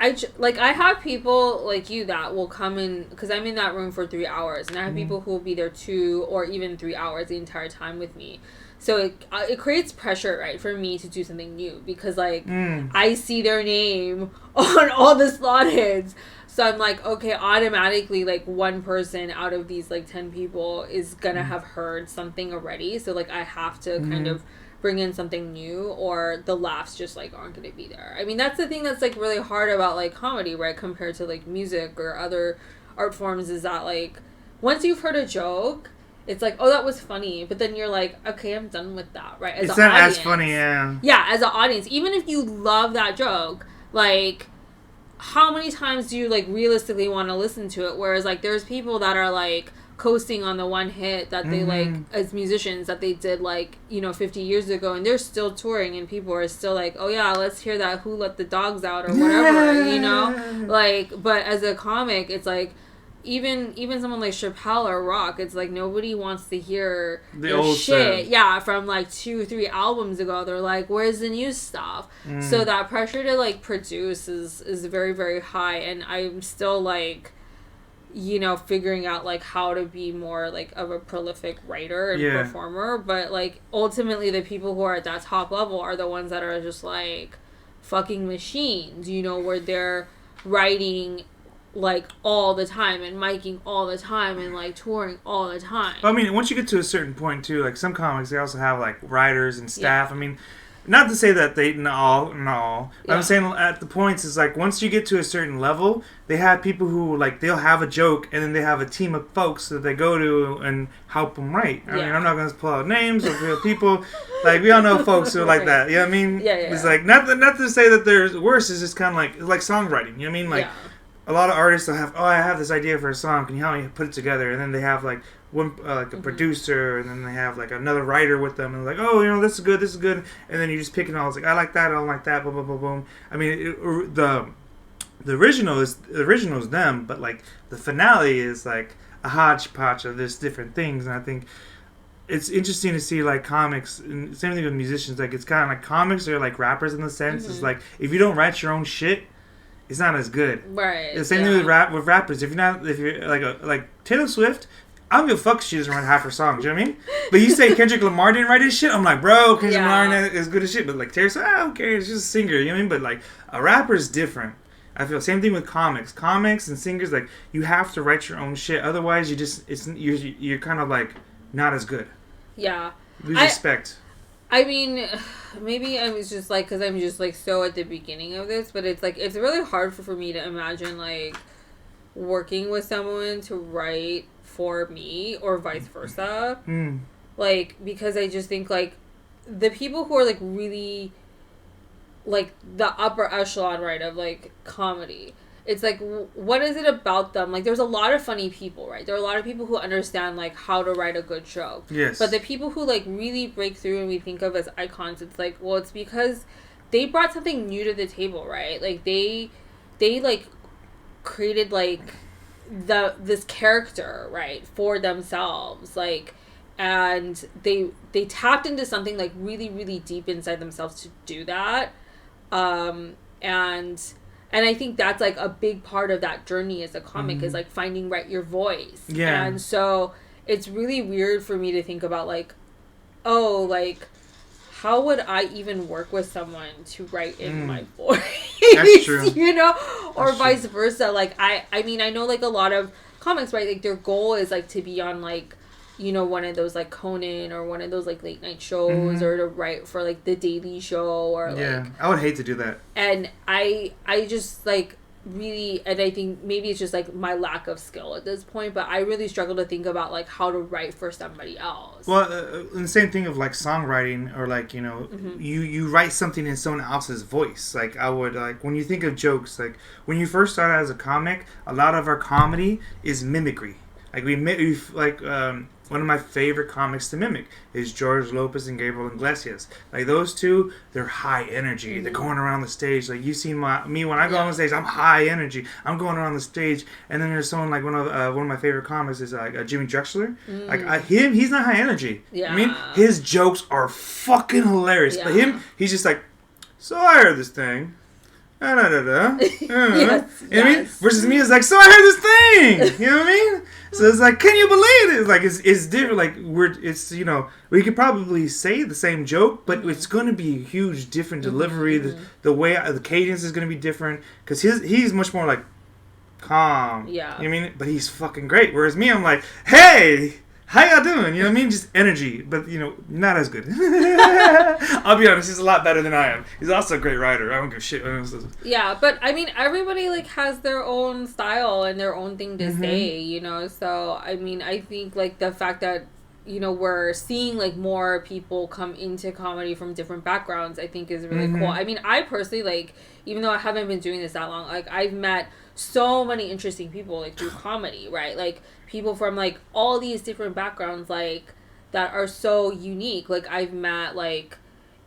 have people like you that will come in, because I'm in that room for 3 hours, and I have people who will be there 2 or even 3 hours the entire time with me. So it creates pressure, right, for me to do something new, because, like, I see their name on all the slot hits. So I'm like, okay, automatically, like, one person out of these, like, 10 people is gonna have heard something already. So, like, I have to kind of bring in something new, or the laughs just, like, aren't gonna be there. I mean, that's the thing that's, like, really hard about, like, comedy, right, compared to, like, music or other art forms, is that, like, once you've heard a joke, it's like, oh, that was funny, but then you're like, okay, I'm done with that, right? It's not as funny, yeah. Yeah, as an audience, even if you love that joke, like, how many times do you, like, realistically want to listen to it? Whereas, like, there's people that are like, coasting on the one hit that they like as musicians that they did like 50 years ago, and they're still touring and people are still like, oh yeah, let's hear that Who Let the Dogs Out or whatever. Like, but as a comic it's like even someone like Chappelle or Rock, it's like nobody wants to hear the old shit from like 2-3 albums ago. They're like, where's the new stuff? So that pressure to like produce is very, very high, and I'm still like figuring out like how to be more like of a prolific writer and performer. But like ultimately the people who are at that top level are the ones that are just like fucking machines, where they're writing like all the time and miking all the time and like touring all the time. I mean, once you get to a certain point too, like some comics, they also have like writers and staff. I mean, not to say that they no. I'm saying at the points is like once you get to a certain level, they have people who like they'll have a joke and then they have a team of folks that they go to and help them write. I mean, I'm not going to pull out names of real people. Like we all know folks who are like that. You know what I mean? It's like not to say that they're worse. It's just kind of like songwriting. You know what I mean? Like a lot of artists will have, I have this idea for a song. Can you help me put it together? And then they have like one like a producer, and then they have like another writer with them, and like, oh, this is good, and then you just pick it all. It's like I like that, I don't like that, boom, boom, boom, boom. I mean, the original is them, but like the finale is like a hodgepodge of this different things, and I think it's interesting to see like comics, and same thing with musicians. Like it's kind of like comics are like rappers in the sense. It's like if you don't write your own shit, it's not as good. Right. The same thing with rappers. If you're like Taylor Swift, I don't give a fuck if she doesn't write half her songs, you know what I mean? But you say Kendrick Lamar didn't write his shit, I'm like, bro, Kendrick Lamar is good as shit. But like Taylor Swift, I don't care, it's just a singer, you know what I mean? But like a rapper is different. I feel same thing with comics. Comics and singers, like you have to write your own shit. Otherwise, you're kind of like not as good. Yeah. Lose respect. I mean, maybe I was just like, because I'm just like so at the beginning of this, but it's like it's really hard for me to imagine like working with someone to write for me or vice versa. Like, because I just think like the people who are like really like the upper echelon, right, of like comedy, it's like, what is it about them? Like, there's a lot of funny people, right? There are a lot of people who understand like how to write a good joke. Yes. But the people who like really break through and we think of as icons, it's like, well, it's because they brought something new to the table, right? Like they like created like this character, right, for themselves, like, and they tapped into something like really, really deep inside themselves to do that, and I think that's like a big part of that journey as a comic is like finding your voice. And so it's really weird for me to think about like, oh, like how would I even work with someone to write in my voice? That's true. Or that's vice versa. Like I mean, I know like a lot of comics, right? Like their goal is like to be on like, one of those like Conan or one of those like late night shows or to write for like the Daily Show or like. I would hate to do that. And I just like really, and I think maybe it's just like my lack of skill at this point, but I really struggle to think about like how to write for somebody else. Well, the same thing of like songwriting or like, you write something in someone else's voice. Like I would like when you think of jokes, like when you first started as a comic, a lot of our comedy is mimicry. Like one of my favorite comics to mimic is George Lopez and Gabriel Iglesias. Like those two, they're high energy. They're going around the stage. Like you see me when I go on the stage, I'm high energy. I'm going around the stage. And then there's someone like one of my favorite comics is like Jimmy Drexler. Like he's not high energy. Yeah. I mean, his jokes are fucking hilarious. Yeah. But he's just like, so I heard this thing. Yes, you know what I mean? Versus me, it's like, so I heard this thing. You know what I mean? So it's like, can you believe it? It's like it's different. Like we could probably say the same joke, but it's going to be a huge different delivery. The way the cadence is going to be different because he's much more like calm. Yeah. You know what I mean? But he's fucking great. Whereas me, I'm like, hey. How y'all doing? You know what I mean? Just energy, but not as good. I'll be honest, he's a lot better than I am. He's also a great writer. I don't give a shit. Yeah, but I mean, everybody like has their own style and their own thing to say, So I mean, I think like the fact that we're seeing like more people come into comedy from different backgrounds, I think is really cool. I mean, I personally, like, even though I haven't been doing this that long, like, I've met so many interesting people, like, through comedy, right? Like, people from, like, all these different backgrounds, like, that are so unique. Like, I've met, like,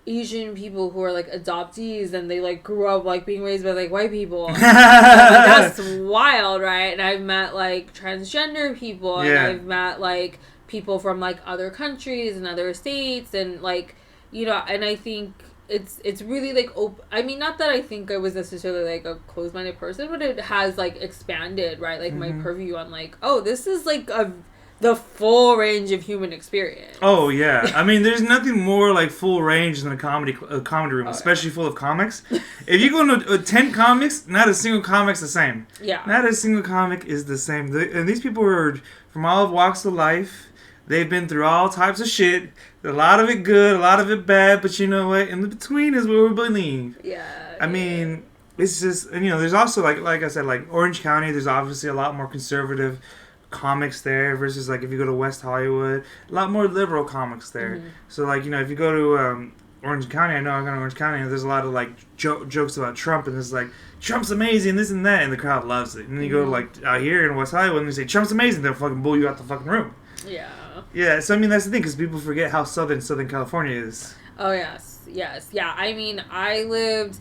Asian people who are, like, adoptees, and they, like, grew up, like, being raised by, like, white people. Like, that's wild, right? And I've met, like, transgender people, and I've met, like, people from, like, other countries and other states, and, like, and I think it's really, like, I mean, not that I think I was necessarily, like, a closed-minded person, but it has, like, expanded, right? Like, my purview on, like, oh, this is, like, the full range of human experience. Oh, yeah. I mean, there's nothing more, like, full range than a comedy room, especially full of comics. If you go into 10 comics, not a single comic's the same. Yeah. Not a single comic is the same. And these people are from all walks of life. They've been through all types of shit. A lot of it good, a lot of it bad, but you know what? In the between is where we believe. Yeah. I mean, it's just, and there's also, like I said, like, Orange County, there's obviously a lot more conservative comics there versus, like, if you go to West Hollywood, a lot more liberal comics there. So, like, if you go to Orange County, I know I go to Orange County, and there's a lot of, like, jokes about Trump, and it's like, Trump's amazing, this and that, and the crowd loves it. And then you go, like, out here in West Hollywood, and they say, Trump's amazing, they'll fucking bull you out the fucking room. Yeah. Yeah, so I mean, that's the thing, because people forget how Southern California is. Oh, yes. Yeah, I mean, I lived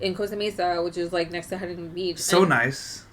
in Costa Mesa, which is, like, next to Huntington Beach. So nice.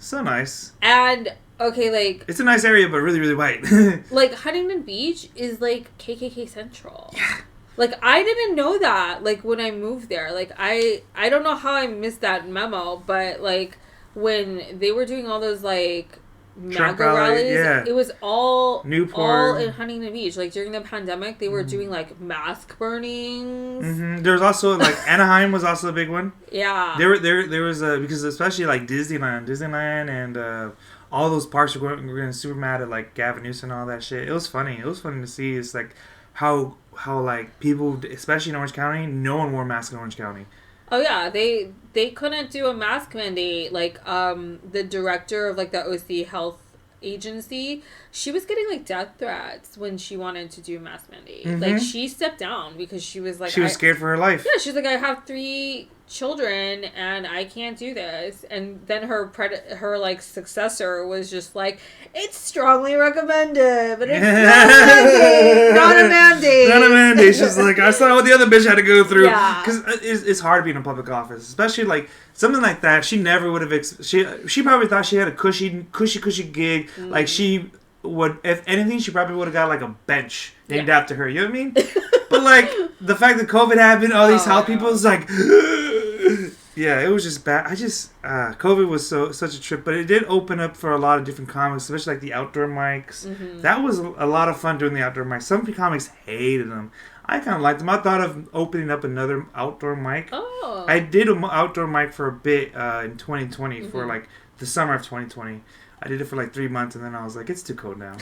And, okay, like... It's a nice area, but really, really white. Like, Huntington Beach is, like, KKK Central. Yeah. Like, I didn't know that, like, when I moved there. Like, I don't know how I missed that memo, but, like, when they were doing all those, like... MAGA rallies, it was all in Huntington Beach. Like, during the pandemic, they were doing, like, mask burnings. There was also, like, Anaheim was also a big one. Yeah. There was because especially, like, Disneyland and all those parks were getting super mad at, like, Gavin Newsom and all that shit. It was funny. It was funny to see. It's like how like people, especially in Orange County, no one wore masks in Orange County. Oh, yeah, they couldn't do a mask mandate. Like, the director of, like, the OC Health Agency, she was getting, like, death threats when she wanted to do a mask mandate. Like, she stepped down because she was, like... She was scared for her life. Yeah, she's like, I have 3 children, and I can't do this. And then her like, successor was just like, it's strongly recommended, but it's not a mandate. Not a mandate. She's like, I saw what the other bitch had to go through. Yeah. Because it's hard being in public office, especially, like, something like that. She never would have... She probably thought she had a cushy gig. Like, she would... If anything, she probably would have got, like, a bench named after her. You know what I mean? But, like, the fact that COVID happened, all these health people, it's like... Yeah, it was just bad. COVID was such a trip, but it did open up for a lot of different comics, especially, like, the outdoor mics. That was a lot of fun doing the outdoor mics. Some comics hated them. I kind of liked them. I thought of opening up another outdoor mic. Oh. I did an outdoor mic for a bit in 2020, for, like, the summer of 2020. I did it for, like, 3 months, and then I was like, it's too cold now.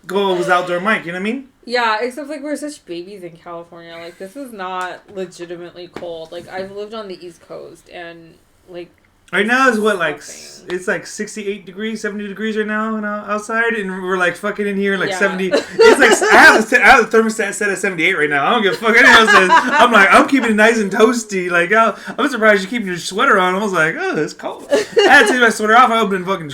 Go was outdoor mic, you know what I mean? Yeah, except, like, we're such babies in California. Like, this is not legitimately cold. Like, I've lived on the East Coast, and, like... Right now is what, like, it's like 68 degrees, 70 degrees right now outside, and we're, like, fucking in here, like, 70. It's like, I have the thermostat set at 78 right now. I don't give a fuck anyone else says. I'm like, I'm keeping it nice and toasty. Like, I'm surprised you're keeping your sweater on. I was like, oh, it's cold. I had to take my sweater off. I opened fucking...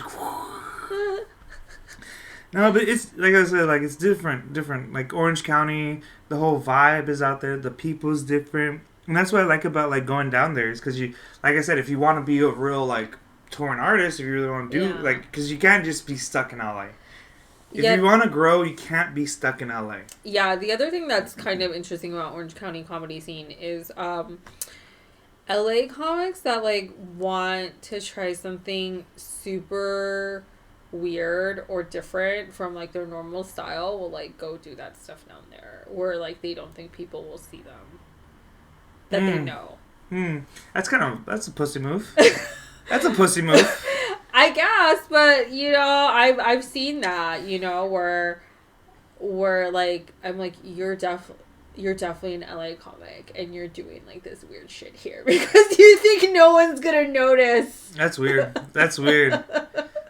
No, but it's, like I said, like, it's different. Like, Orange County, the whole vibe is out there. The people's different. And that's what I like about, like, going down there is because you, like I said, if you want to be a real, like, touring artist, if you really want to do, like, because you can't just be stuck in LA. If you want to grow, you can't be stuck in LA. Yeah, the other thing that's kind of interesting about Orange County comedy scene is LA comics that, like, want to try something super... weird or different from, like, their normal style will, like, go do that stuff down there where, like, they don't think people will see them that they know. That's a pussy move. That's a pussy move. I guess, but, I've seen that, where like, I'm like, you're definitely an LA comic and you're doing, like, this weird shit here because you think no one's gonna notice. That's weird.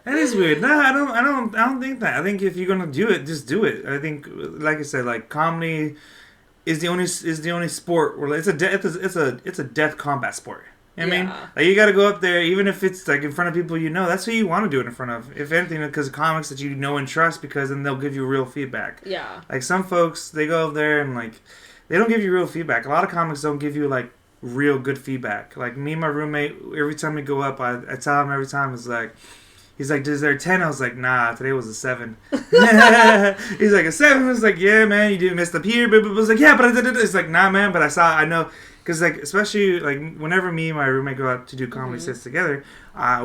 That is weird. No, I don't think that. I think if you're gonna do it, just do it. I think, like I said, like comedy is the only sport where it's a death combat sport. You know what I mean, like you got to go up there, even if it's like in front of people you know. That's who you want to do it in front of. If anything, because comics that you know and trust, because then they'll give you real feedback. Yeah. Like some folks, they go up there and like they don't give you real feedback. A lot of comics don't give you like real good feedback. Like me and my roommate, every time we go up, I tell him every time, it's like, he's like, is there a 10? I was like, nah, today was a 7. He's like, a 7? I was like, yeah, man, you didn't miss the pier. But I was like, yeah, but I did it. It's like, nah, man, but I know. Because, like, especially, like, whenever me and my roommate go out to do comedy sets together,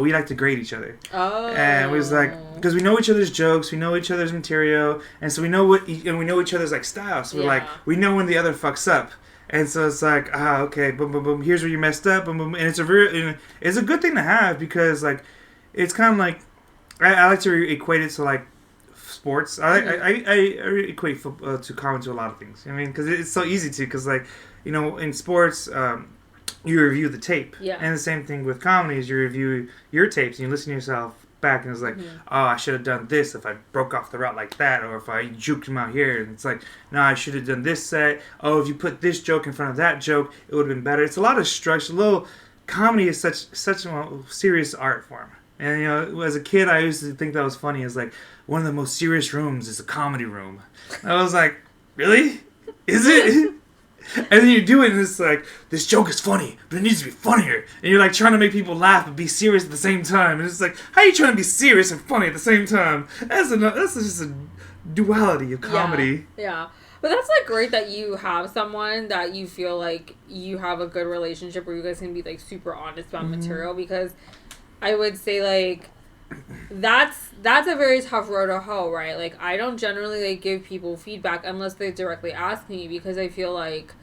we like to grade each other. Oh. And we was like, because we know each other's jokes, we know each other's material, and so we know and we know each other's, like, style. So we're like, we know when the other fucks up. And so it's like, okay, boom, boom, boom, here's where you messed up, boom, boom. And it's a good thing to have because, like, it's kind of like, I like to equate it to, like, sports. I equate to comedy to a lot of things. I mean, because it's so easy to, because, like, you know, in sports, you review the tape. Yeah. And the same thing with comedies, you review your tapes and you listen to yourself back and it's like, oh, I should have done this if I broke off the route like that, or if I juked him out here. And it's like, no, I should have done this set. Oh, if you put this joke in front of that joke, it would have been better. It's a lot of structure. Comedy is such a serious art form. And, you know, as a kid, I used to think that was funny. It's like, one of the most serious rooms is a comedy room. I was like, really? Is it? And then you do it, and it's like, this joke is funny, but it needs to be funnier. And you're like trying to make people laugh but be serious at the same time. And it's like, how are you trying to be serious and funny at the same time? That's just a duality of comedy. Yeah. But that's like great that you have someone that you feel like you have a good relationship where you guys can be like super honest about material, because I would say like that's a very tough road to hoe, right? Like I don't generally like give people feedback unless they directly ask me, because I feel like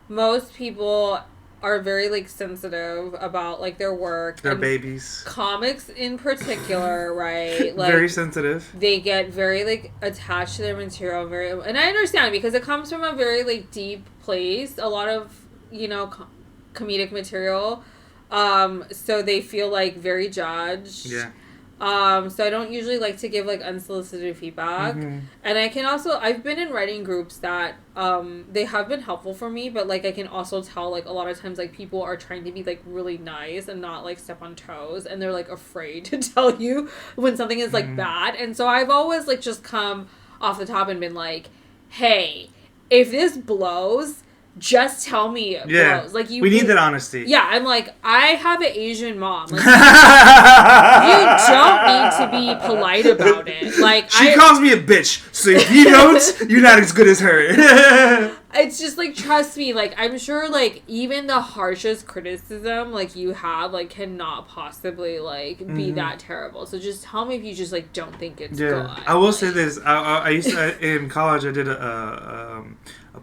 most people are very like sensitive about like their work, their babies, comics in particular, right? Like very sensitive. They get very like attached to their material, and I understand because it comes from a very like deep place. A lot of, you know, comedic material, so they feel like very judged. Yeah. So I don't usually like to give like unsolicited feedback. And I can also, I've been in writing groups that they have been helpful for me, but like I can also tell like a lot of times like people are trying to be like really nice and not like step on toes, and they're like afraid to tell you when something is like bad. And so I've always like just come off the top and been like, hey, if this blows, just tell me it blows. Like we need that honesty. Yeah, I'm like, I have an Asian mom. Like, you don't need to be polite about it. Like she calls me a bitch, so if you don't, you're not as good as her. It's just like, trust me. Like I'm sure, like even the harshest criticism like you have like cannot possibly like be that terrible. So just tell me if you just like don't think it's good. I will say this. I used to in college. I did a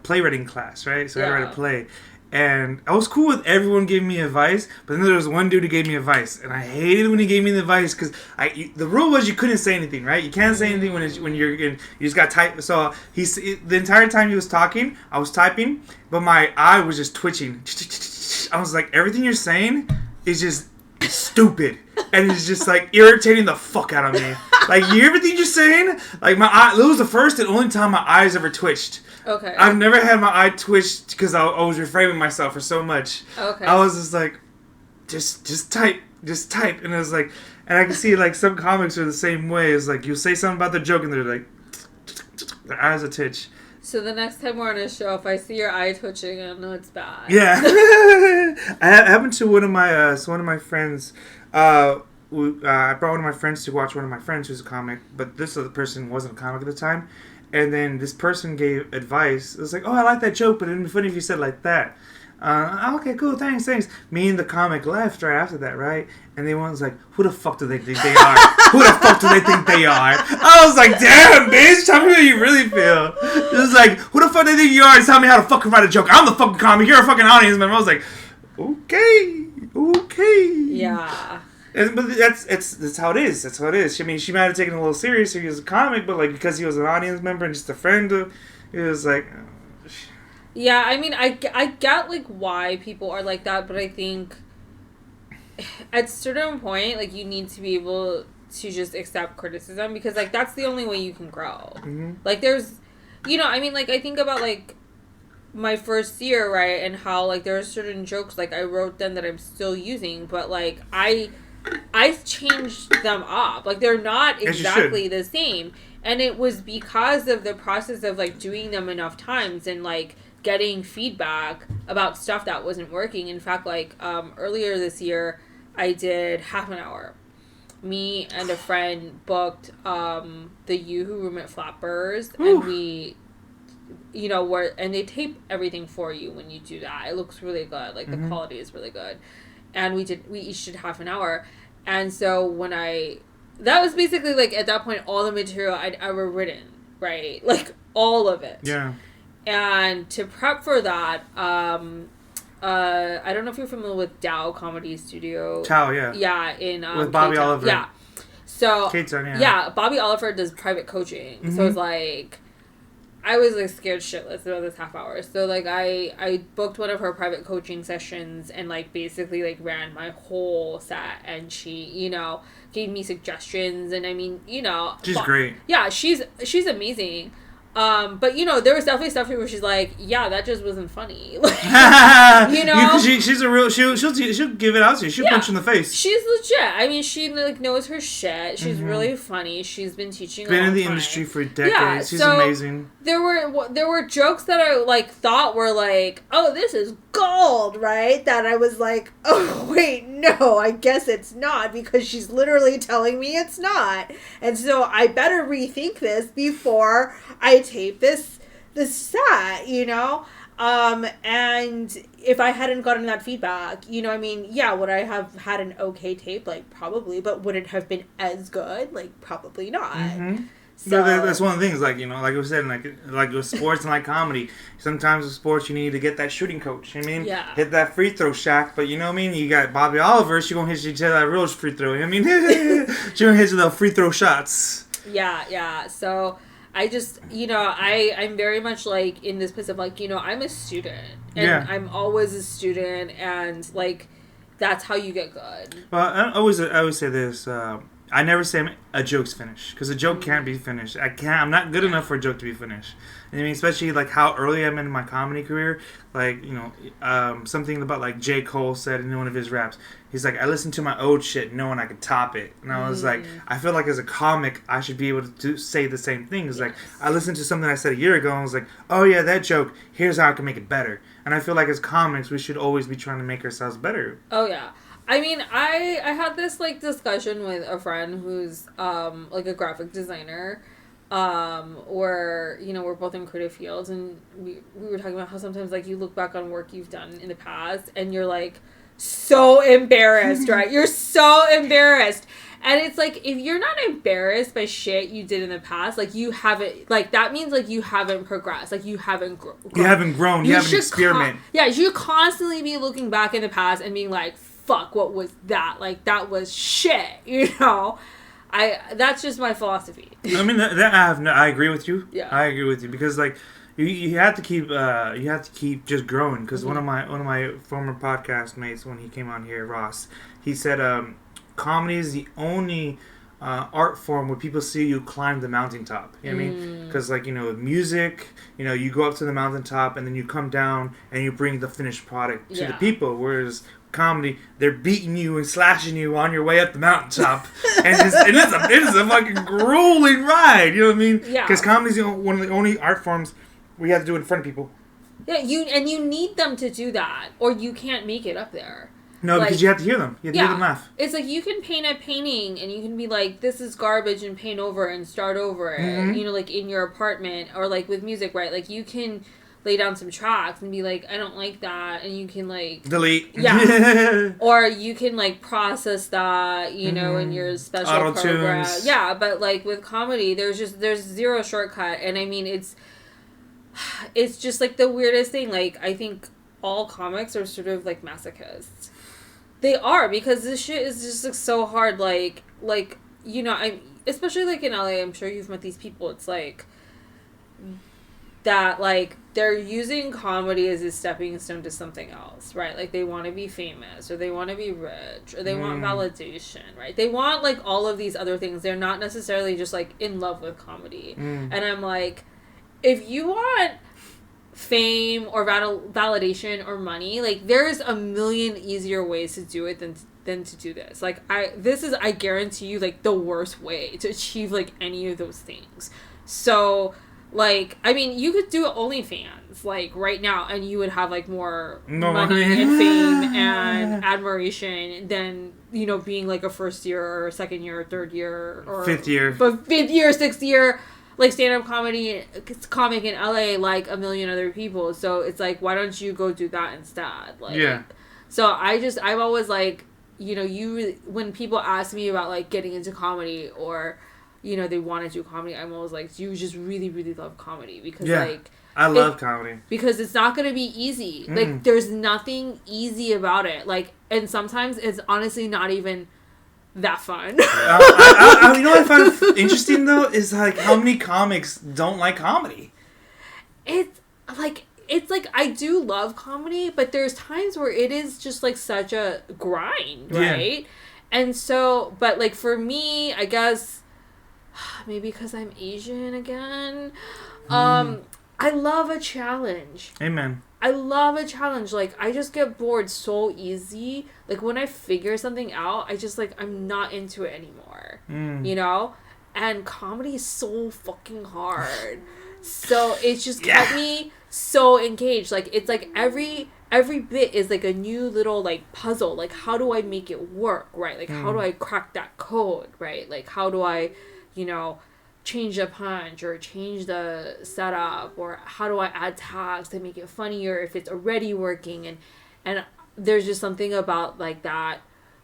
playwriting class, right? So I had to write a play. And I was cool with everyone giving me advice, but then there was one dude who gave me advice, and I hated when he gave me the advice because the rule was you couldn't say anything, right? You can't say anything when you're in, you just got type. So the entire time he was talking, I was typing, but my eye was just twitching. I was like, everything you're saying is just stupid, and it's just like irritating the fuck out of me. Like everything you're saying, like my eye. It was the first and only time my eyes ever twitched. Okay. I've never had my eye twitched because I was reframing myself for so much. Okay. I was just like, just type, and it was like, and I can see like some comics are the same way. It's like you say something about the joke and they're like, their eyes are twitch. So the next time we're on a show, if I see your eye twitching, I know it's bad. Yeah. It happened to one of my friends. I brought one of my friends to watch one of my friends who's a comic, but this other person wasn't a comic at the time. And then this person gave advice. It was like, oh, I like that joke, but it'd be funny if you said it like that. Okay, cool, thanks. Me and the comic left right after that, right? And the one's like, who the fuck do they think they are? Who the fuck do they think they are? I was like, damn, bitch, tell me how you really feel. It was like, who the fuck do they think you are? And tell me how to fucking write a joke. I'm the fucking comic. You're a fucking audience member. I was like, okay. Yeah. But that's how it is. That's how it is. I mean, she might have taken it a little serious if he was a comic, but like because he was an audience member and just a friend, it was like. Yeah, I mean, I get like why people are like that, but I think at a certain point, like you need to be able to just accept criticism, because like that's the only way you can grow. Mm-hmm. Like there's, I mean, like I think about like my first year, right, and how like there are certain jokes like I wrote then that I'm still using, but like I've changed them up. Like they're not exactly the same, and it was because of the process of like doing them enough times and like getting feedback about stuff that wasn't working. In fact, like earlier this year, I did half an hour. Me and a friend booked the Yoo-Hoo room at Flappers, and we, and they tape everything for you when you do that. It looks really good. Like the quality is really good. And we each did half an hour. And so that was basically like at that point all the material I'd ever written, right? Like all of it. Yeah. And to prep for that, I don't know if you're familiar with Dow Comedy Studio. Tao, yeah. Yeah, in with Bobby K-Town. Oliver. Yeah. So K-Town, yeah, Bobby Oliver does private coaching. So it's like I was like scared shitless about this half hour. So like I booked one of her private coaching sessions and like basically like ran my whole set, and she, gave me suggestions, and I mean, she's great. Yeah, she's amazing. But there was definitely stuff where she's like, yeah, that just wasn't funny. Like, she's a real. She'll give it out to you. She'll punch you in the face. She's legit. I mean, she like knows her shit. She's really funny. She's been teaching. Been in the time. industry for decades. Yeah, she's amazing. There were jokes that I like thought were like, oh, this is gold, right? That I was like, oh wait, no, I guess it's not, because she's literally telling me it's not, and so I better rethink this before I tape this set, and if I hadn't gotten that feedback, I mean, yeah, would I have had an okay tape? Like, probably, but would it have been as good? Like, probably not. So that's one of the things, like, like we said, like with sports and like comedy, sometimes with sports you need to get that shooting coach. Hit that free throw shot. But you know what I mean? You got Bobby Oliver, she gonna hit you to that real free throw. She gonna hit you the free throw shots. Yeah. So I just, I'm very much like in this place of like, I'm a student, and I'm always a student, and like that's how you get good. Well, I always say this. I never say a joke's finished, because a joke can't be finished. I'm not good enough for a joke to be finished. I mean, especially like how early I'm in my comedy career. Like, something about like J. Cole said in one of his raps. He's like, I listened to my old shit knowing I could top it. And I was like, I feel like as a comic, I should be able to say the same thing. It's like, I listened to something I said a year ago and I was like, oh yeah, that joke, here's how I can make it better. And I feel like as comics, we should always be trying to make ourselves better. Oh yeah. I mean, I had this like discussion with a friend who's like a graphic designer, where we're both in creative fields, and we were talking about how sometimes like you look back on work you've done in the past and you're like so embarrassed, right? You're so embarrassed. And it's like, if you're not embarrassed by shit you did in the past, like you haven't, like that means like you haven't progressed, like you haven't grown. You haven't grown. You haven't experimented. You should constantly be looking back in the past and being like, fuck, what was that? Like, that was shit, that's just my philosophy. I mean, I agree with you. Yeah. I agree with you, because like you have to keep just growing, because one of my former podcast mates, when he came on here, Ross, he said comedy is the only art form where people see you climb the mountaintop. You know what I mean? Because like, with music, you go up to the mountaintop and then you come down and you bring the finished product to the people, whereas comedy, they're beating you and slashing you on your way up the mountaintop, and it is a fucking grueling ride. You know what I mean? Yeah. Because comedy's one of the only art forms where you have to do it in front of people. Yeah, you need them to do that, or you can't make it up there. No, like, because you have to hear them. You have to hear them laugh. It's like you can paint a painting and you can be like, this is garbage, and paint over and start over it. Like in your apartment, or like with music, right? Like you can lay down some tracks and be like, I don't like that, and you can like delete. Yeah. Or you can like process that, in your special program. Yeah, but like with comedy, there's zero shortcut, and I mean it's just like the weirdest thing. Like, I think all comics are sort of like masochists. They are, because this shit is just like so hard. Like I especially like in LA, I'm sure you've met these people. It's like that, like they're using comedy as a stepping stone to something else, right? Like, they want to be famous, or they want to be rich, or they want validation, right? They want, like, all of these other things. They're not necessarily just, like, in love with comedy. And I'm like, if you want fame or validation or money, like, there's a million easier ways to do it than to do this. Like, I guarantee you, like, the worst way to achieve, like, any of those things. So, like, I mean, you could do OnlyFans, like, right now, and you would have, like, more money and fame and admiration than, you know, being, like, a first year or second year or third year or... Fifth year, sixth year, like, stand-up comic in LA, like, a million other people. So it's like, why don't you go do that instead? Like, yeah. So I'm always, like, you know, when people ask me about, like, getting into comedy or... you know, they want to do comedy, I'm always like, you just really, really love comedy. Because, like... I love comedy. Because it's not going to be easy. Like, there's nothing easy about it. Like, and sometimes it's honestly not even that fun. You know what I find interesting, though? Is, like, how many comics don't like comedy. It's like, I do love comedy, but there's times where it is just, like, such a grind, right? Yeah. And so, but, like, for me, I guess... maybe because I'm Asian again. I love a challenge. Amen. I love a challenge. Like, I just get bored so easy. Like, when I figure something out, I just, like, I'm not into it anymore. You know? And comedy is so fucking hard. So it's just kept me so engaged. Like, it's like every bit is like a new little, like, puzzle. Like, how do I make it work, right? Like, how do I crack that code, right? Like, how do I... you know, change the punch or change the setup, or how do I add tags to make it funnier if it's already working, and there's just something about, like, that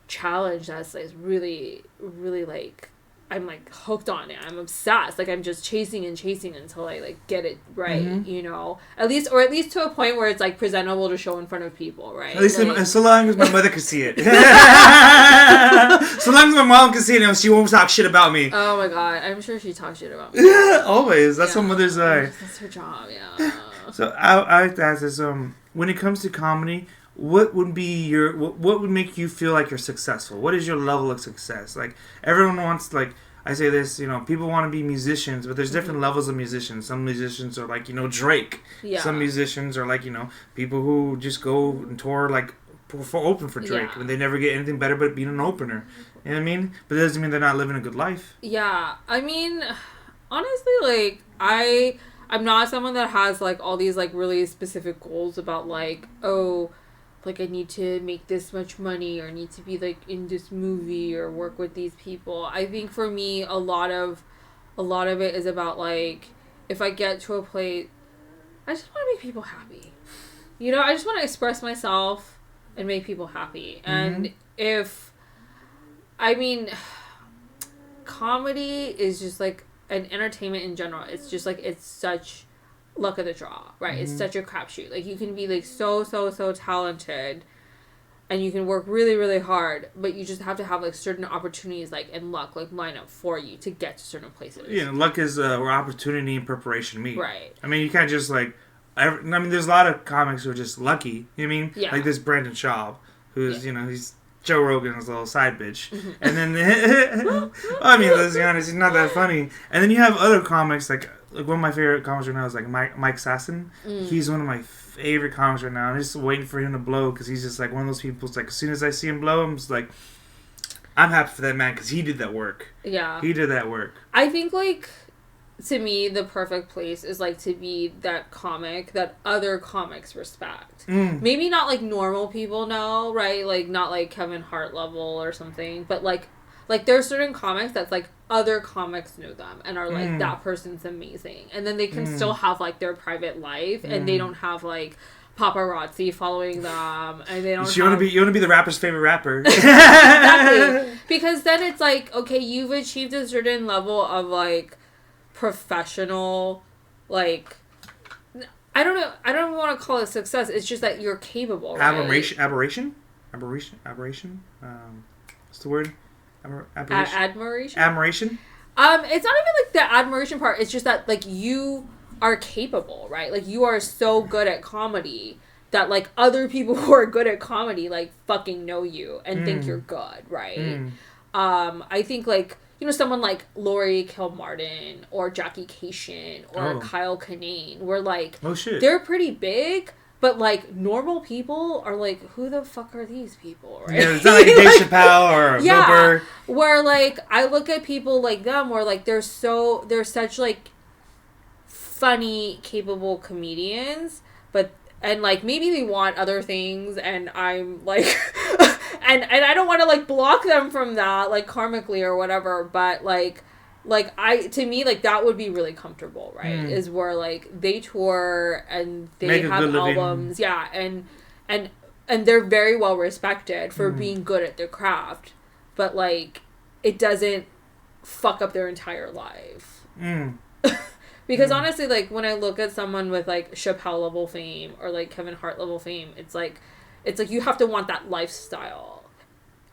challenge that's, like, really, really, like, I'm, like, hooked on it. I'm obsessed. Like, I'm just chasing until I, like, get it right, you know? At least to a point where it's, like, presentable to show in front of people, right? At least like, so long as my mother can see it. So long as my mom can see it, she won't talk shit about me. Oh, my God. I'm sure she talks shit about me. Yeah, always. That's what mothers are. That's her job, yeah. So, I like to ask this, when it comes to comedy... what would make you feel like you're successful? What is your level of success? Like, everyone wants, like, I say this, you know, people want to be musicians, but there's different levels of musicians. Some musicians are like, you know, Drake. Yeah. Some musicians are like, you know, people who just go and tour, like, open for Drake, and they never get anything better but being an opener. You know what I mean? But that doesn't mean they're not living a good life. Yeah. I mean, honestly, like, I'm not someone that has, like, all these, like, really specific goals about, like, oh... like, I need to make this much money, or need to be, like, in this movie, or work with these people. I think for me, a lot of it is about, like, if I get to a place, I just want to make people happy. You know, I just want to express myself and make people happy. And comedy is just, like, an entertainment in general. It's just, like, it's such... luck of the draw, right? It's such a crapshoot. Like, you can be, like, so talented, and you can work really, really hard, but you just have to have, like, certain opportunities, like, and luck, like, line up for you to get to certain places. Yeah, luck is where opportunity and preparation meet. Right. I mean, you can't just, like... there's a lot of comics who are just lucky. You know what I mean? Yeah. Like this Brandon Schaub, who's, you know, he's Joe Rogan's little side bitch. And then... I mean, let's be honest, he's not that funny. And then you have other comics, like one of my favorite comics right now is, like, Mike Sasson. He's one of my favorite comics right now. I'm just waiting for him to blow, because he's just, like, one of those people. It's like, as soon as I see him blow, I'm just like, I'm happy for that man, because he did that work. Yeah. He did that work. I think, like, to me, the perfect place is, like, to be that comic that other comics respect. Maybe not, like, normal people know, right? Like, not, like, Kevin Hart level or something, but, like, there are certain comics that's, like, other comics know them and are like, that person's amazing. And then they can still have, like, their private life, and they don't have, like, paparazzi following them, and they don't you want to be the rapper's favorite rapper. Exactly. Because then it's like, okay, you've achieved a certain level of, like, professional, like, I don't know, I don't want to call it success. It's just that you're capable, right? Aberration? What's the word? Admiration? Admiration? It's not even, like, the admiration part. It's just that, like, you are capable, right? Like, you are so good at comedy that, like, other people who are good at comedy, like, fucking know you and think you're good, right? I think, like, you know, someone like Laurie Kilmartin or Jackie Cation or Kyle Kinane, where, like, they're pretty big, but, like, normal people are like, who the fuck are these people, right? Yeah, it's not like Dave Chappelle or Bill Burr. Where, like, I look at people like them where, like, they're such, like, funny, capable comedians, and, like, maybe they want other things, and I'm, like, and I don't want to, like, block them from that, like, karmically or whatever, but, to me, like, that would be really comfortable, right? Is where, like, they tour, and they have albums, and they're very well respected for being good at their craft, but, like, it doesn't fuck up their entire life. Because honestly, like, when I look at someone with, like, Chappelle level fame or, like, Kevin Hart level fame, it's like you have to want that lifestyle,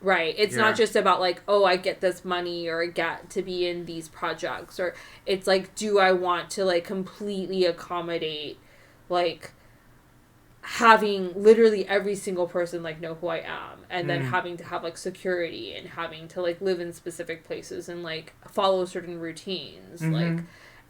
right? It's not just about, like, oh, I get this money or I get to be in these projects, or it's like, do I want to, like, completely accommodate, like, having literally every single person, like, know who I am, and then having to have, like, security and having to, like, live in specific places and, like, follow certain routines, like.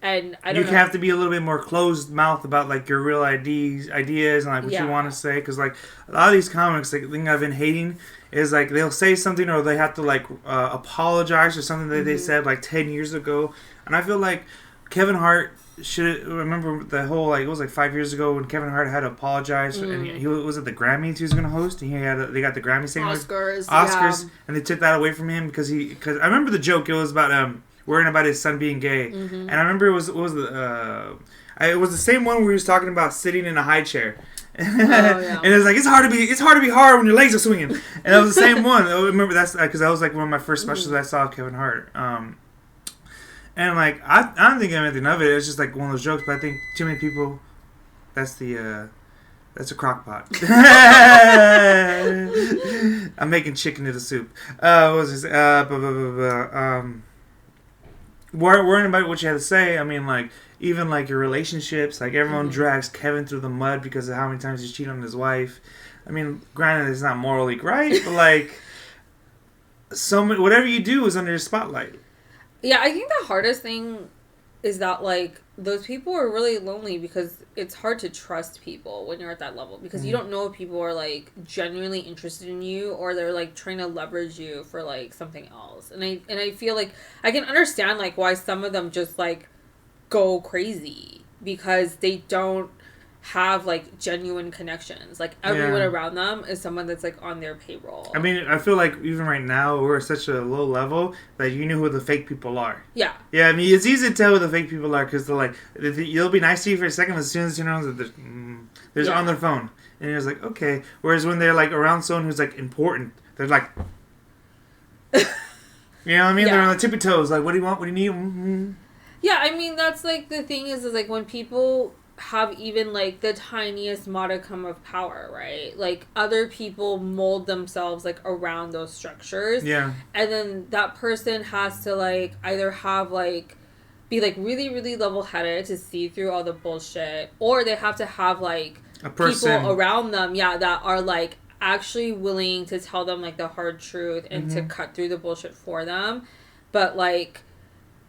And I don't know. You have to be a little bit more closed mouth about, like, your real ideas and, like, what you want to say. Because, like, a lot of these comics, like, the thing I've been hating is, like, they'll say something or they have to, like, apologize for something that they said, like, 10 years ago. And I feel like Kevin Hart should remember the whole, like, it was, like, 5 years ago when Kevin Hart had to apologize. And he was at the Grammys he was going to host. And they got the Grammy singers. Oscars. And they took that away from him because I remember the joke. It was about, worrying about his son being gay, and I remember it was the same one where he was talking about sitting in a high chair, and it was like it's hard to be hard when your legs are swinging, and it was the same one. I remember that's because that was like one of my first specials I saw of Kevin Hart, and like I don't think anything of it. It was just like one of those jokes, but I think too many people. That's a crock pot. I'm making chicken noodle soup. What was this? Worrying about what you had to say. I mean, like, even, like, your relationships. Like, everyone drags Kevin through the mud because of how many times he's cheated on his wife. I mean, granted, it's not morally right, but, like, whatever you do is under the spotlight. Yeah, I think the hardest thing is that, like, those people are really lonely because it's hard to trust people when you're at that level because you don't know if people are, like, genuinely interested in you or they're, like, trying to leverage you for, like, something else. And I feel like I can understand, like, why some of them just, like, go crazy because they don't have, like, genuine connections. Like, everyone around them is someone that's, like, on their payroll. I mean, I feel like even right now, we're at such a low level that you know who the fake people are. Yeah. Yeah, I mean, it's easy to tell who the fake people are because they're, like, they'll be nice to you for a second, as soon as you know that they're on their phone. And you're just like, okay. Whereas when they're, like, around someone who's, like, important, they're, like... you know what I mean? They're on the tippy toes. Like, what do you want? What do you need? Yeah, I mean, that's, like, the thing is, like, when people... have even, like, the tiniest modicum of power, right? Like, other people mold themselves, like, around those structures. Yeah. And then that person has to, like, either have, like, be, like, really, really level-headed to see through all the bullshit, or they have to have, like, people around them, that are, like, actually willing to tell them, like, the hard truth and to cut through the bullshit for them. But, like...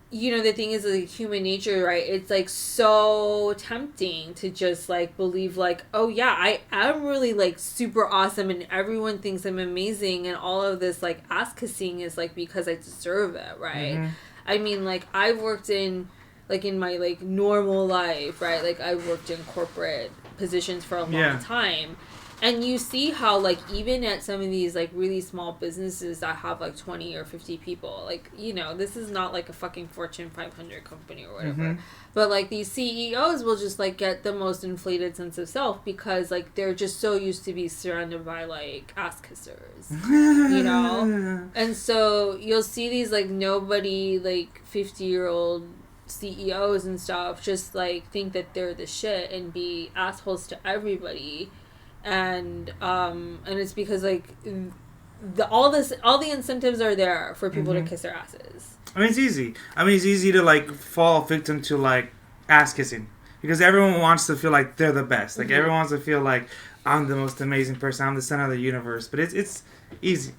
you know, the thing is, like, human nature, right? It's, like, so tempting to just, like, believe, like, oh, yeah, I am really, like, super awesome and everyone thinks I'm amazing and all of this, like, ass-kissing is, like, because I deserve it, right? I mean, like, I've worked in, like, in my, like, normal life, right? Like, I've worked in corporate positions for a long time. And you see how, like, even at some of these, like, really small businesses that have, like, 20 or 50 people, like, you know, this is not, like, a fucking Fortune 500 company or whatever. But, like, these CEOs will just, like, get the most inflated sense of self because, like, they're just so used to be surrounded by, like, ass kissers, you know? And so you'll see these, like, nobody, like, 50-year-old CEOs and stuff just, like, think that they're the shit and be assholes to everybody. And it's because, like, all the incentives are there for people to kiss their asses. I mean, it's easy. I mean, it's easy to, like, fall victim to, like, ass kissing. because everyone wants to feel like they're the best. Like everyone wants to feel like I'm the most amazing person. I'm the center of the universe. But it's easy.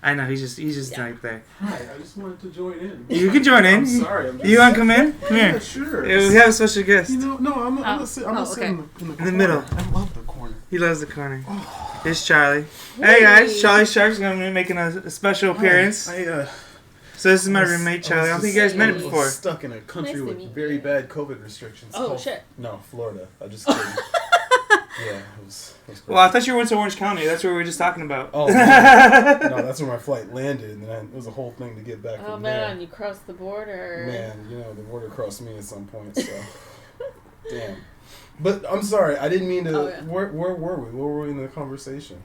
I know he's just like there. Hi, I just wanted to join in. You can join in. I'm sorry. You want to come in? Come here. Yeah, sure. We have a special guest. No, I'm gonna sit in the In corner. the middle. I love the corner. He loves the corner. Here's Charlie. Hey guys, Charlie Sharp's gonna be making a special appearance. So this is my roommate Charlie. I don't think you guys met him before. Stuck in a country with very bad COVID restrictions. Shit. No, Florida. I just kidding. Yeah, it was crazy. Well, I thought you went to Orange County. That's what we were just talking about. Oh, no, that's where my flight landed, and then it was a whole thing to get back from there. Oh, man, you crossed the border. Man, the border crossed me at some point, so... Damn. But I'm sorry, I didn't mean to... Where were we? Where were we in the conversation?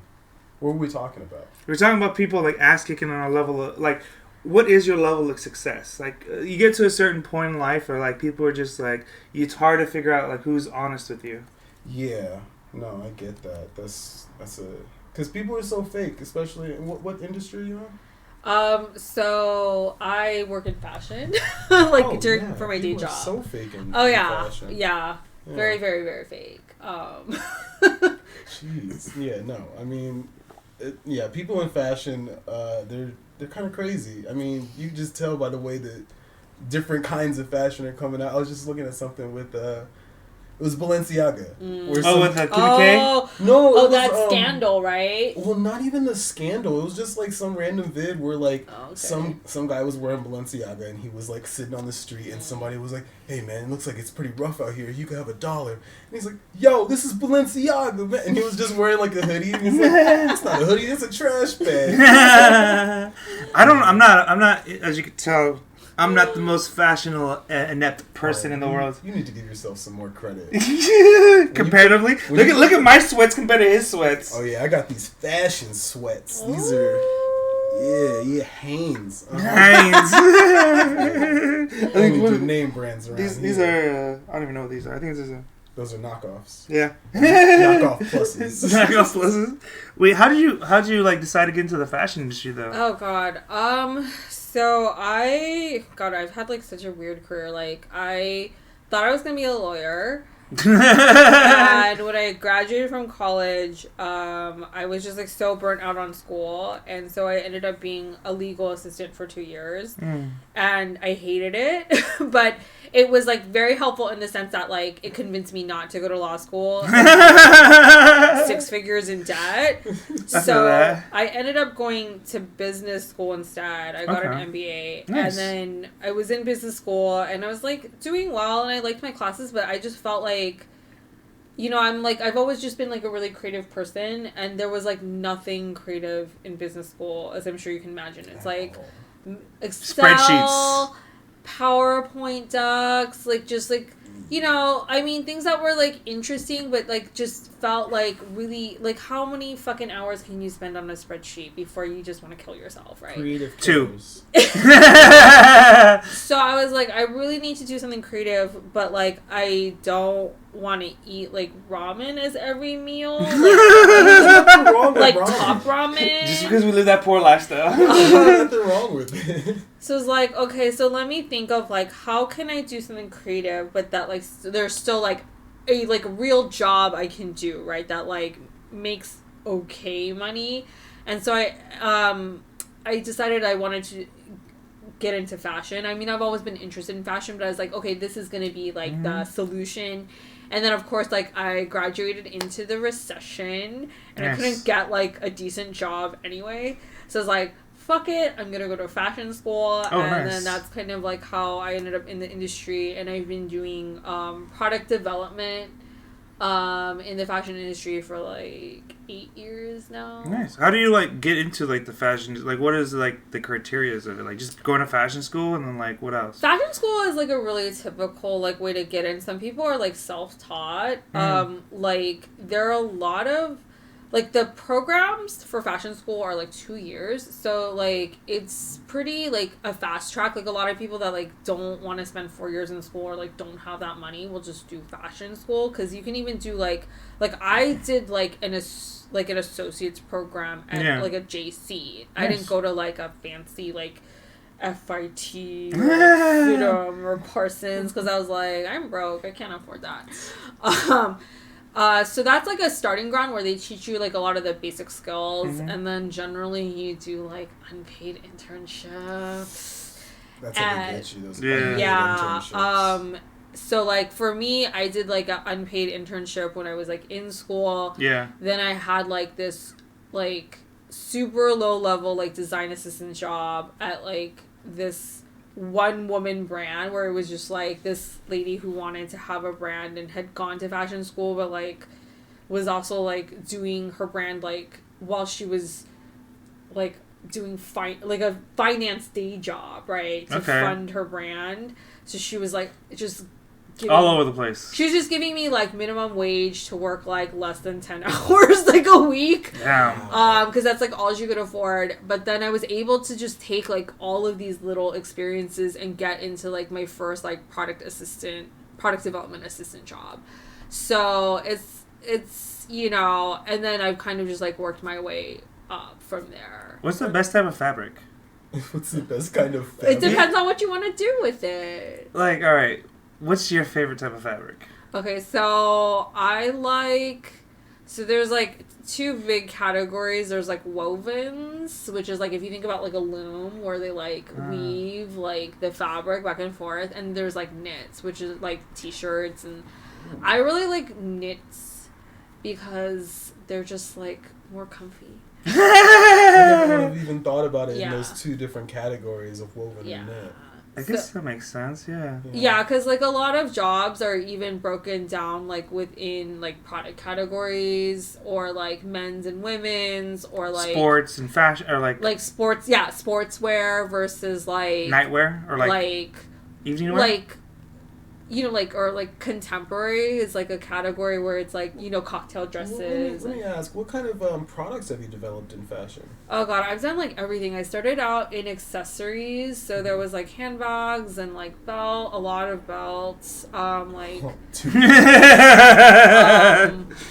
What were we talking about? We were talking about people, like, ass-kicking on a level of... Like, what is your level of success? Like, you get to a certain point in life where, like, people are just, like... It's hard to figure out, like, who's honest with you. Yeah. No, I get that. That's a... Because people are so fake, especially... What industry are you in? So I work in fashion, for my day job. So fake in fashion. Yeah. Very, very, very fake. Jeez. Yeah, no. I mean, people in fashion, they're kind of crazy. I mean, you can just tell by the way that different kinds of fashion are coming out. I was just looking at something with... It was Balenciaga. With Kim K? No. Oh, that scandal, right? Well, not even the scandal. It was just like some random vid where like some guy was wearing Balenciaga and he was like sitting on the street and somebody was like, "Hey man, it looks like it's pretty rough out here. You could have $1." And he's like, "Yo, this is Balenciaga, man." And he was just wearing like a hoodie. And he's like, "It's not a hoodie. It's a trash bag." I'm not. As you can tell, I'm not the most fashionable, inept person in the world. You need to give yourself some more credit. Comparatively? Look at my sweats compared to his sweats. Oh, yeah. I got these fashion sweats. These are... Yeah, Hanes. Hanes. I only do name brands around these are... I don't even know what these are. I think those are knockoffs. Yeah. Knockoff pluses. Knockoff pluses. Wait, how did you like decide to get into the fashion industry though? Oh God. So I've had like such a weird career. Like I thought I was gonna be a lawyer. And when I graduated from college, I was just like so burnt out on school, and so I ended up being a legal assistant for 2 years, and I hated it, but it was like very helpful in the sense that like it convinced me not to go to law school. 6 figures in debt. So I ended up going to business school instead. I got an MBA, and then I was in business school, and I was like doing well, and I liked my classes, but I just felt like, I've always just been like a really creative person, and there was like nothing creative in business school, as I'm sure you can imagine. It's like Excel, spreadsheets, PowerPoint docs, like just like, things that were like interesting, but like just felt like really like, how many fucking hours can you spend on a spreadsheet before you just want to kill yourself, right? Creative 2. So I was like, I really need to do something creative, but like I don't want to eat like ramen as every meal, like top ramen. Just because we live that poor lifestyle. There's nothing wrong with it. So it's like, okay, so let me think of like, how can I do something creative, but that like there's still like a like real job I can do, right? That like makes okay money. And so I decided I wanted to get into fashion. I mean, I've always been interested in fashion, but I was like, okay, this is going to be like the solution. And then of course, like I graduated into the recession, and I couldn't get like a decent job anyway. So I was like, fuck it, I'm gonna go to fashion school. Then that's kind of like how I ended up in the industry, and I've been doing product development in the fashion industry for like 8 years now. Nice. How do you like get into like the fashion? Like, what is like the criteria of it? Like, just going to fashion school, and then like what else? Fashion school is like a really typical like way to get in. Some people are like self-taught. Like there are a lot of like the programs for fashion school are like 2 years, so like it's pretty like a fast track. Like a lot of people that like don't want to spend 4 years in school or like don't have that money will just do fashion school, because you can even do like I did like an associate's program at like a JC. I didn't go to like a fancy like FIT or or Parsons, because I was like, I'm broke, I can't afford that. So that's like a starting ground where they teach you like a lot of the basic skills, and then generally you do like unpaid internships. That's how they get you, those internships. So like for me, I did like an unpaid internship when I was like in school. Yeah. Then I had like this like super low level like design assistant job at like this one woman brand where it was just like this lady who wanted to have a brand and had gone to fashion school, but like was also like doing her brand like while she was like doing like a finance day job, right, to fund her brand. So she was like just all over the place. She was just giving me like minimum wage to work like less than 10 hours like a week. Yeah. Because that's like all she could afford. But then I was able to just take like all of these little experiences and get into like my first like product development assistant job. So it's you know, and then I've kind of just like worked my way up from there. What's the best type of fabric? What's the best kind of fabric? It depends on what you want to do with it. Like, all right. What's your favorite type of fabric? Okay, so there's like two big categories. There's like wovens, which is like if you think about like a loom where they like weave like the fabric back and forth, and there's like knits, which is like t-shirts, and I really like knits because they're just like more comfy. I never would have even thought about it in those two different categories of woven and knit. I guess that makes sense, yeah. Yeah, because, like, a lot of jobs are even broken down, like, within, like, product categories or, like, men's and women's or, like... sports and fashion, or, like... Like, sports, yeah, sportswear versus, like... nightwear? Or, like evening wear? Like, you know, like, or, like, contemporary is, like, a category where it's, like, you know, cocktail dresses. Let me ask, what kind of products have you developed in fashion? Oh, God, I've done, like, everything. I started out in accessories, so there was, like, handbags and, like, a lot of belts, yeah,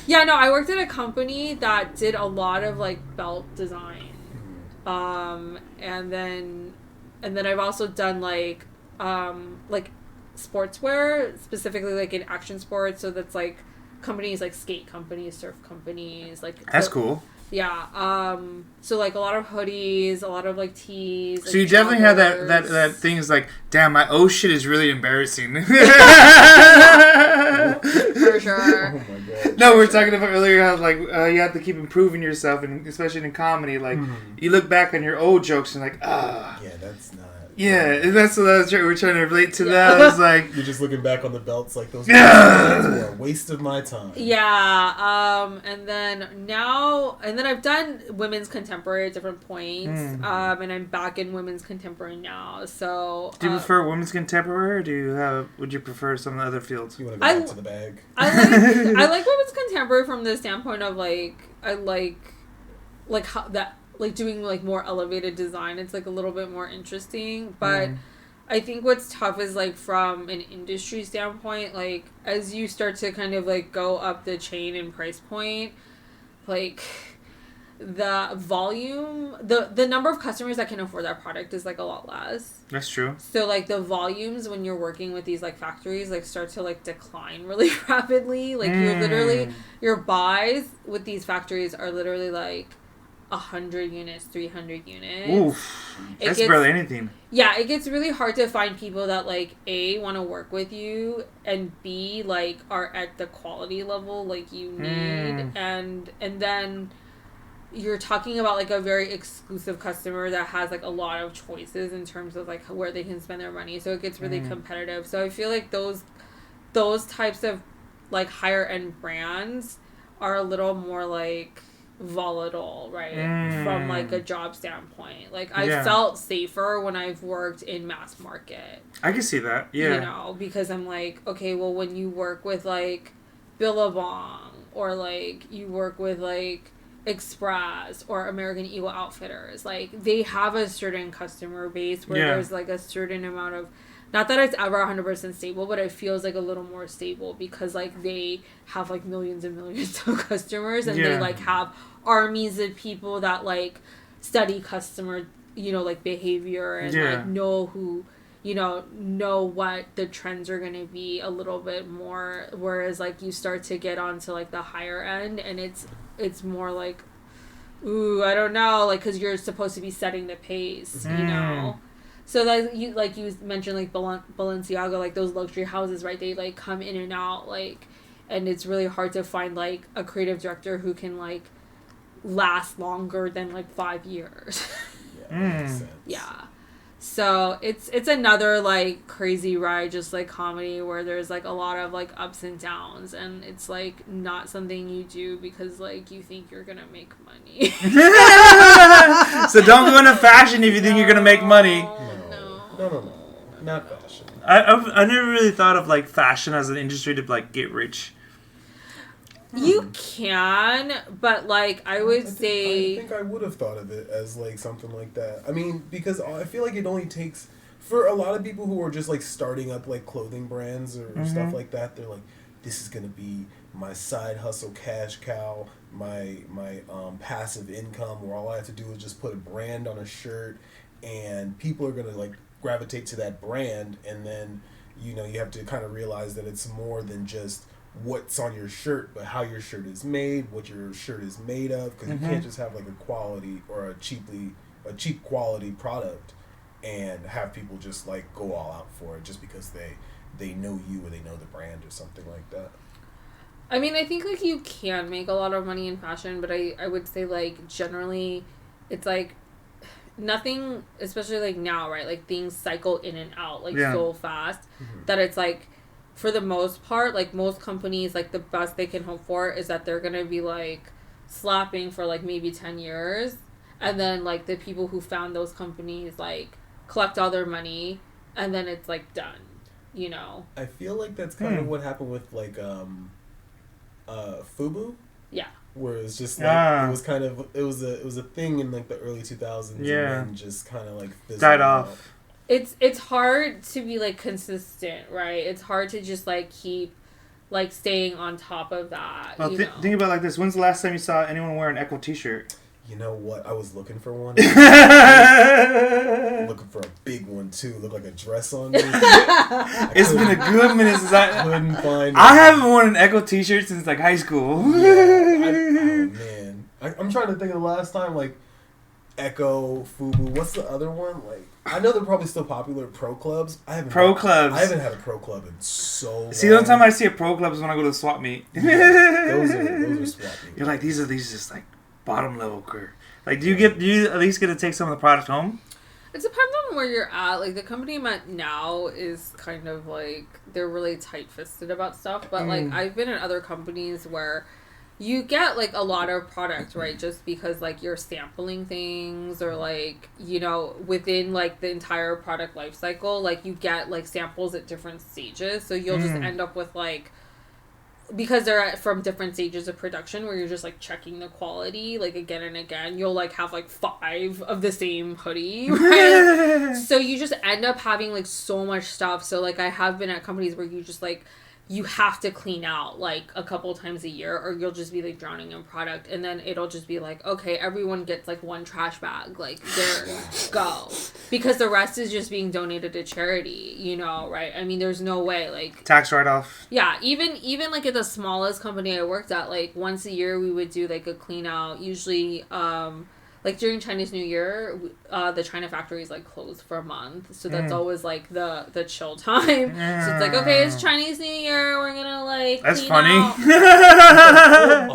no, I worked at a company that did a lot of, like, belt design. And then I've also done, like, sportswear, specifically like in action sports, so that's like companies like skate companies, surf companies, like that's cool. Yeah. So like a lot of hoodies, a lot of like tees. So like you definitely have that thing is like, damn, my shit is really embarrassing. For sure. Oh my God. No, we were talking about earlier how like you have to keep improving yourself, and especially in comedy, like you look back on your old jokes and like, yeah, that's not. Yeah, that's what we're trying to relate to. That I was like, you're just looking back on the belts like those were a waste of my time. Yeah, and then I've done women's contemporary at different points, and I'm back in women's contemporary now. So, do you prefer women's contemporary, or would you prefer some of the other fields? You want to go back to the bag? I like women's contemporary from the standpoint of like I like how that. Like doing like more elevated design, it's like a little bit more interesting, but I think what's tough is like from an industry standpoint, like as you start to kind of like go up the chain and price point, like the volume, the number of customers that can afford that product is like a lot less. That's true. So like the volumes when you're working with these like factories like start to like decline really rapidly. Like you're literally, your buys with these factories are literally like 100 units, 300 units. Oof. That's barely anything. Yeah, it gets really hard to find people that like A, want to work with you, and B, like are at the quality level like you need, and then you're talking about like a very exclusive customer that has like a lot of choices in terms of like where they can spend their money, so it gets really competitive. So I feel like those types of like higher end brands are a little more like volatile, right? From like a job standpoint, like I felt safer when I've worked in mass market. I can see that, yeah. You know, because I'm like, okay, well, when you work with like Billabong or like you work with like Express or American Eagle Outfitters, like they have a certain customer base where there's like a certain amount of, not that it's ever 100% stable, but it feels like a little more stable because like they have like millions and millions of customers, and they like have armies of people that like study customer like behavior and like know who, know what the trends are going to be a little bit more. Whereas like you start to get onto like the higher end and it's more like, ooh, I don't know, like, because you're supposed to be setting the pace, So you mentioned like Balenciaga, like those luxury houses, right? They like come in and out, like, and it's really hard to find like a creative director who can like last longer than like 5 years. Makes sense. Yeah. So it's another like crazy ride, just like comedy, where there's like a lot of like ups and downs, and it's like not something you do because like you think you're gonna make money. So don't go into fashion if you think you're gonna make money. No, not fashion. I never really thought of like fashion as an industry to like get rich. You can, but like I think I would have thought of it as like something like that. I mean, because I feel like it only takes for a lot of people who are just like starting up like clothing brands or stuff like that. They're like, this is gonna be my side hustle, cash cow, my passive income, where all I have to do is just put a brand on a shirt, and people are gonna like gravitate to that brand, and then you have to kind of realize that it's more than just what's on your shirt, but how your shirt is made, what your shirt is made of, because you can't just have like a quality or a cheap quality product and have people just like go all out for it just because they know you or they know the brand or something like that. I mean, I think like you can make a lot of money in fashion, but I would say like generally it's like nothing, especially like now, right? Like things cycle in and out like so fast that it's like, for the most part, like most companies, like the best they can hope for is that they're going to be like slapping for like maybe 10 years. And then like the people who found those companies like collect all their money and then it's like done, I feel like that's kind of what happened with like FUBU. Yeah. Where it was just like, it was a thing in like the early 2000s and then just kind of like died off. It's hard to be like consistent, right? It's hard to just like keep like staying on top of that. Well, think about it like this. When's the last time you saw anyone wear an Echo t-shirt? You know what? I was looking for one. Looking for a big one too. Look like a dress on me. It's been a good minute since I couldn't find. I haven't worn an Echo t-shirt since like high school. Oh man, I'm trying to think of the last time like Echo, FUBU. What's the other one? Like, I know they're probably still popular. Pro clubs. I haven't had a pro club in so long. See, the only time I see a pro club is when I go to the swap meet. Those are swap meets. You're like, these just like bottom level career. Like, do you at least get to take some of the product home? It depends on where you're at. Like, the company I'm at now is kind of like, they're really tight-fisted about stuff. But like, I've been in other companies where you get like a lot of product, right? Just because like you're sampling things, or like, within like the entire product life cycle, like you get like samples at different stages. So you'll just end up with like, because they're from different stages of production where you're just like checking the quality like again and again, you'll like have like 5 of the same hoodie, right? So you just end up having like so much stuff. So like I have been at companies where you just like, you have to clean out like a couple times a year, or you'll just be like drowning in product, and then it'll just be like, okay, everyone gets like one trash bag, like there go, because the rest is just being donated to charity, right? I mean, there's no way, like, tax write-off. Yeah, even like at the smallest company I worked at, like once a year we would do like a clean out, usually like during Chinese New Year, the China factory is like closed for a month, so that's always like the chill time. So it's like, okay, it's Chinese New Year, we're gonna like that's clean funny. Out.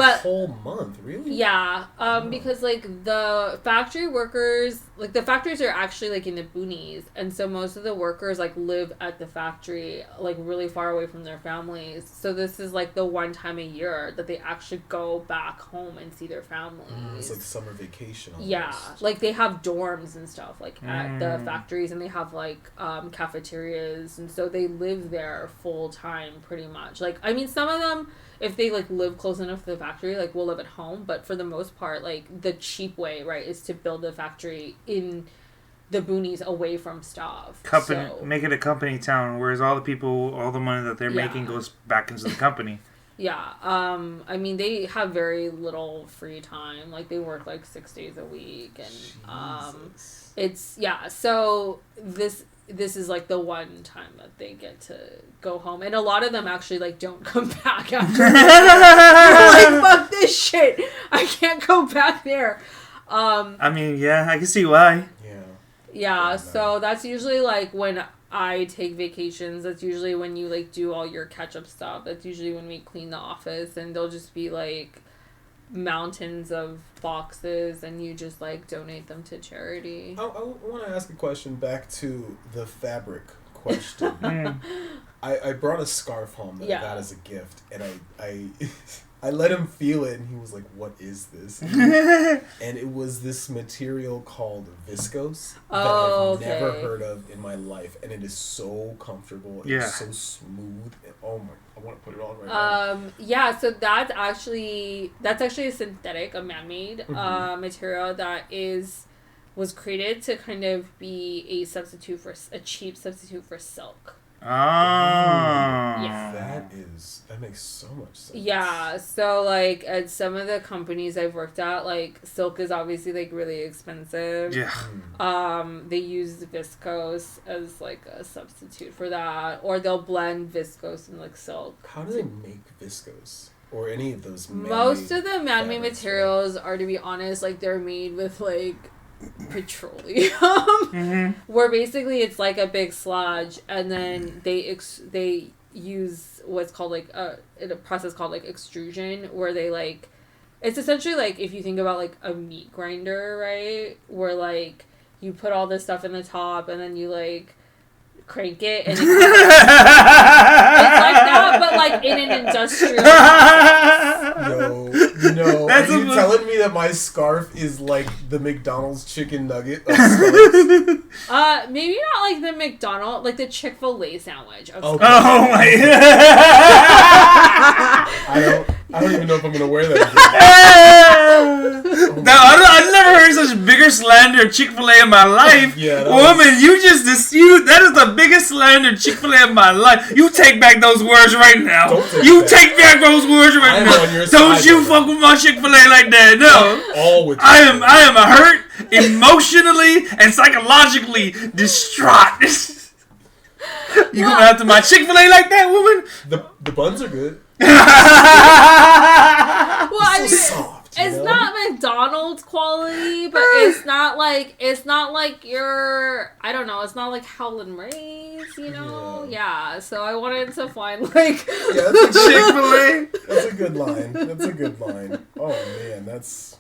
a whole month, really? Yeah, because like the factory workers, like the factories are actually like in the boonies, and so most of the workers like live at the factory like really far away from their families. So this is like the one time a year that they actually go back home and see their families. It's like summer vacation. Almost. Yeah, like they have dorms and stuff like at the factories, and they have like cafeterias, and so they live there full time pretty much. Like, I mean, some of them, if they like live close enough to the factory, like will live at home, but for the most part, like the cheap way, right, is to build a factory in the boonies away from stuff. Make it a company town, whereas all the money that they're making goes back into the company. Yeah. I mean, they have very little free time. Like, they work, like, 6 days a week. And, it's, yeah. So, this is, like, the one time that they get to go home. And a lot of them actually, like, don't come back after. They're like, fuck this shit. I can't go back there. I mean, yeah, I can see why. Yeah, so that's usually, like, when I take vacations. That's usually when you, like, do all your catch-up stuff. That's usually when we clean the office, and there'll just be, like, mountains of boxes, and you just, like, donate them to charity. I want to ask a question back to the fabric question. I brought a scarf home that I got as a gift, and I let him feel it, and he was like, "What is this?" And it was this material called viscose that I've never heard of in my life, and it is so comfortable. It's so smooth. And, oh my! I want to put it on right now. Yeah. So that's actually a synthetic, a man-made material that was created to kind of be a cheap substitute for silk. Oh. Yeah. That makes so much sense. Yeah, so, like, at some of the companies I've worked at, like, silk is obviously, like, really expensive. Yeah. They use viscose as, like, a substitute for that, or they'll blend viscose and, like, silk. How do they make viscose? Or any of those man-made Most of the man-made fabrics, materials are, to be honest, like, they're made with, like, petroleum, where basically it's like a big sludge, and then they use what's called, like, a process called, like, extrusion, where they, like, it's essentially like if you think about, like, a meat grinder, right, where, like, you put all this stuff in the top, and then you, like, crank it, and it's like that, but, like, in an industrial process. No. Are you telling me that my scarf is like the McDonald's chicken nugget of scarves? Maybe not like the McDonald's, like the Chick-fil-A sandwich. Oh my! I don't even know if I'm gonna wear that again. I've never heard such bigger slander of Chick-fil-A in my life. Woman, that is the biggest slander of Chick-fil-A in my life. You take back those words right now. Take back those words right now. Don't you fuck with my Chick-fil-A like that. No. I am hurt emotionally and psychologically distraught. You coming after my Chick-fil-A like that, woman? The buns are good. Well, I mean, soft, it's not McDonald's quality, but it's not like your, I don't know, it's not like Howlin' Ray's, you know? Yeah, so I wanted to find, like... Yeah, that's a Chick-fil-A. That's a good line. Oh, man, that's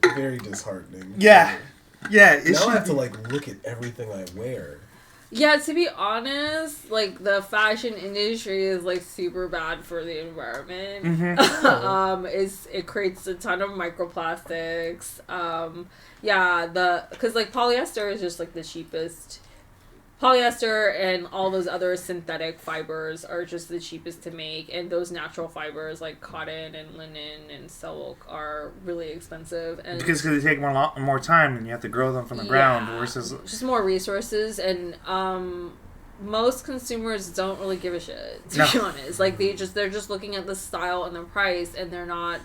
very disheartening. Yeah. Yeah. Now I have to, like, look at everything I wear. Yeah, to be honest, like, the fashion industry is, like, super bad for the environment. It creates a ton of microplastics. Because, like, polyester is just, like, the cheapest. Polyester and all those other synthetic fibers are just the cheapest to make, and those natural fibers like cotton and linen and silk are really expensive. And because they take more time, and you have to grow them from the ground versus just more resources. And most consumers don't really give a shit, to be honest. Like they're just looking at the style and the price, and they're not.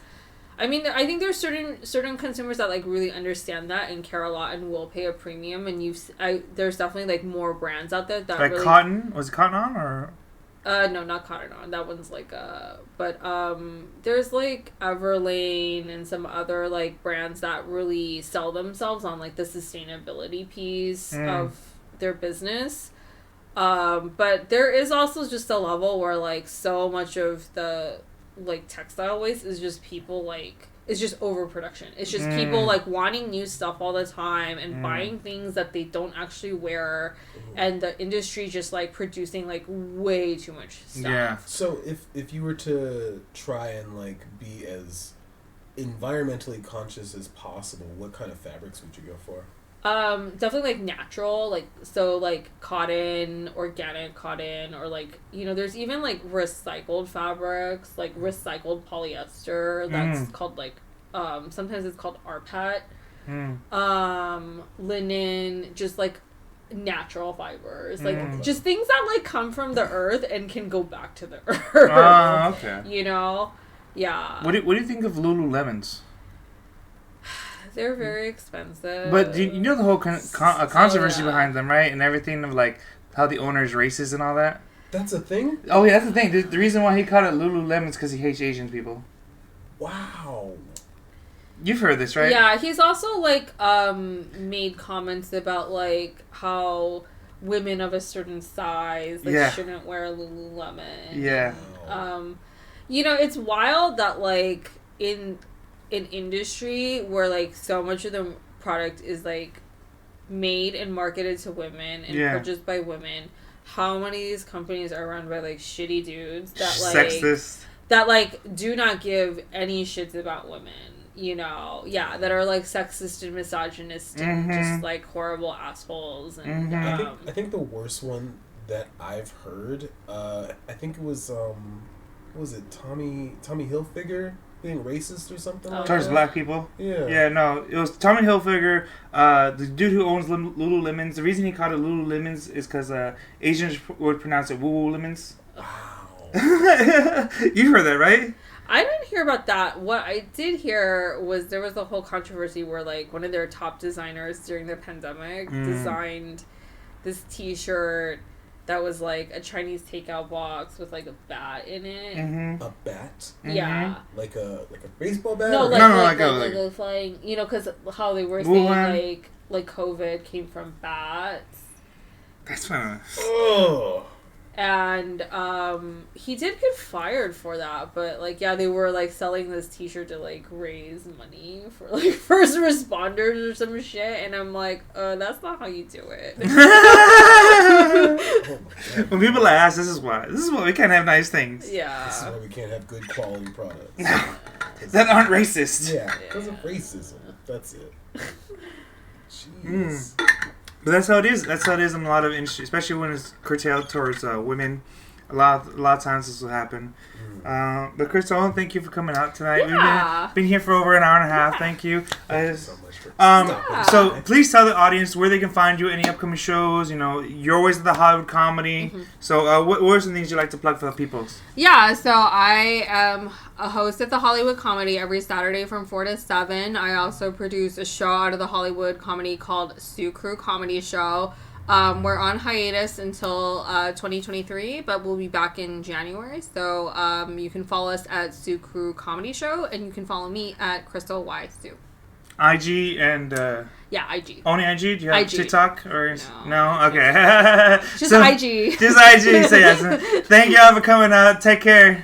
I mean, I think there's certain consumers that like really understand that and care a lot and will pay a premium. And there's definitely like more brands out there that like really, Cotton. Was it Cotton On or? No, not Cotton On. That one's like but there's like Everlane and some other like brands that really sell themselves on like the sustainability piece of their business. But there is also just a level where like so much of the like textile waste is just people like it's just overproduction. It's just people like wanting new stuff all the time and buying things that they don't actually wear, and the industry just like producing like way too much stuff. Yeah. So if you were to try and like be as environmentally conscious as possible, what kind of fabrics would you go for? Definitely like natural, like so like cotton, organic cotton, or like, you know, there's even like recycled fabrics, like recycled polyester that's called like sometimes it's called RPAT. Linen, just like natural fibers, like just things that like come from the earth and can go back to the earth. Okay. You know, yeah. What do you think of Lululemons? They're very expensive. But you know the whole controversy behind them, right? And everything of like how the owner is racist and all that. That's a thing? Oh yeah, that's the thing. The reason why he called it Lululemon is because he hates Asian people. Wow. You've heard this, right? Yeah, he's also like made comments about like how women of a certain size shouldn't wear Lululemon. Yeah. You know, it's wild that like in an industry where like so much of the product is like made and marketed to women and purchased by women. How many of these companies are run by like shitty dudes that like sexist, that like do not give any shits about women, you know? Yeah, that are like sexist and misogynist and just like horrible assholes. And I think the worst one that I've heard, I think it was what was it, Tommy Hilfiger being racist or something like towards that? black people. Yeah, no, it was Tommy Hilfiger, the dude who owns Lululemons. The reason he called it Lululemons is because Asians would pronounce it Woo Lemons. Wow. You heard that, right? I didn't hear about that. What I did hear was there was a whole controversy where like one of their top designers during the pandemic designed this T-shirt that was like a Chinese takeout box with like a bat in it. A bat? Yeah. Like a baseball bat? No, like a flying. You know, because how they were saying like COVID came from bats. That's fine. Oh. And he did get fired for that, but like they were like selling this T-shirt to like raise money for like first responders or some shit, and I'm like, that's not how you do it. When people ask, this is why we can't have nice things. Yeah, this is why we can't have good quality products that aren't racist. Yeah, because of racism. That's it. Jeez. But that's how it is. That's how it is in a lot of industries, especially when it's curtailed towards women. A lot of times this will happen. But Crystal, thank you for coming out tonight. Yeah. We've been here for over an hour and a half. Thank you. Thank you so much for So please tell the audience where they can find you, any upcoming shows. You know, you're always at the Hollywood Comedy. So what are some things you'd like to plug for the peoples? Yeah, so I am a host at the Hollywood Comedy every Saturday from 4 to 7. I also produce a show out of the Hollywood Comedy called Sioux Crew Comedy Show. We're on hiatus until 2023, but we'll be back in January. So you can follow us at Sioux Crew Comedy Show, and you can follow me at Crystal Y. Sioux. IG and... yeah, IG. Only IG? Do you have IG. TikTok? Or no? Okay. Just IG. Just IG. So yes. Thank y'all for coming out. Take care.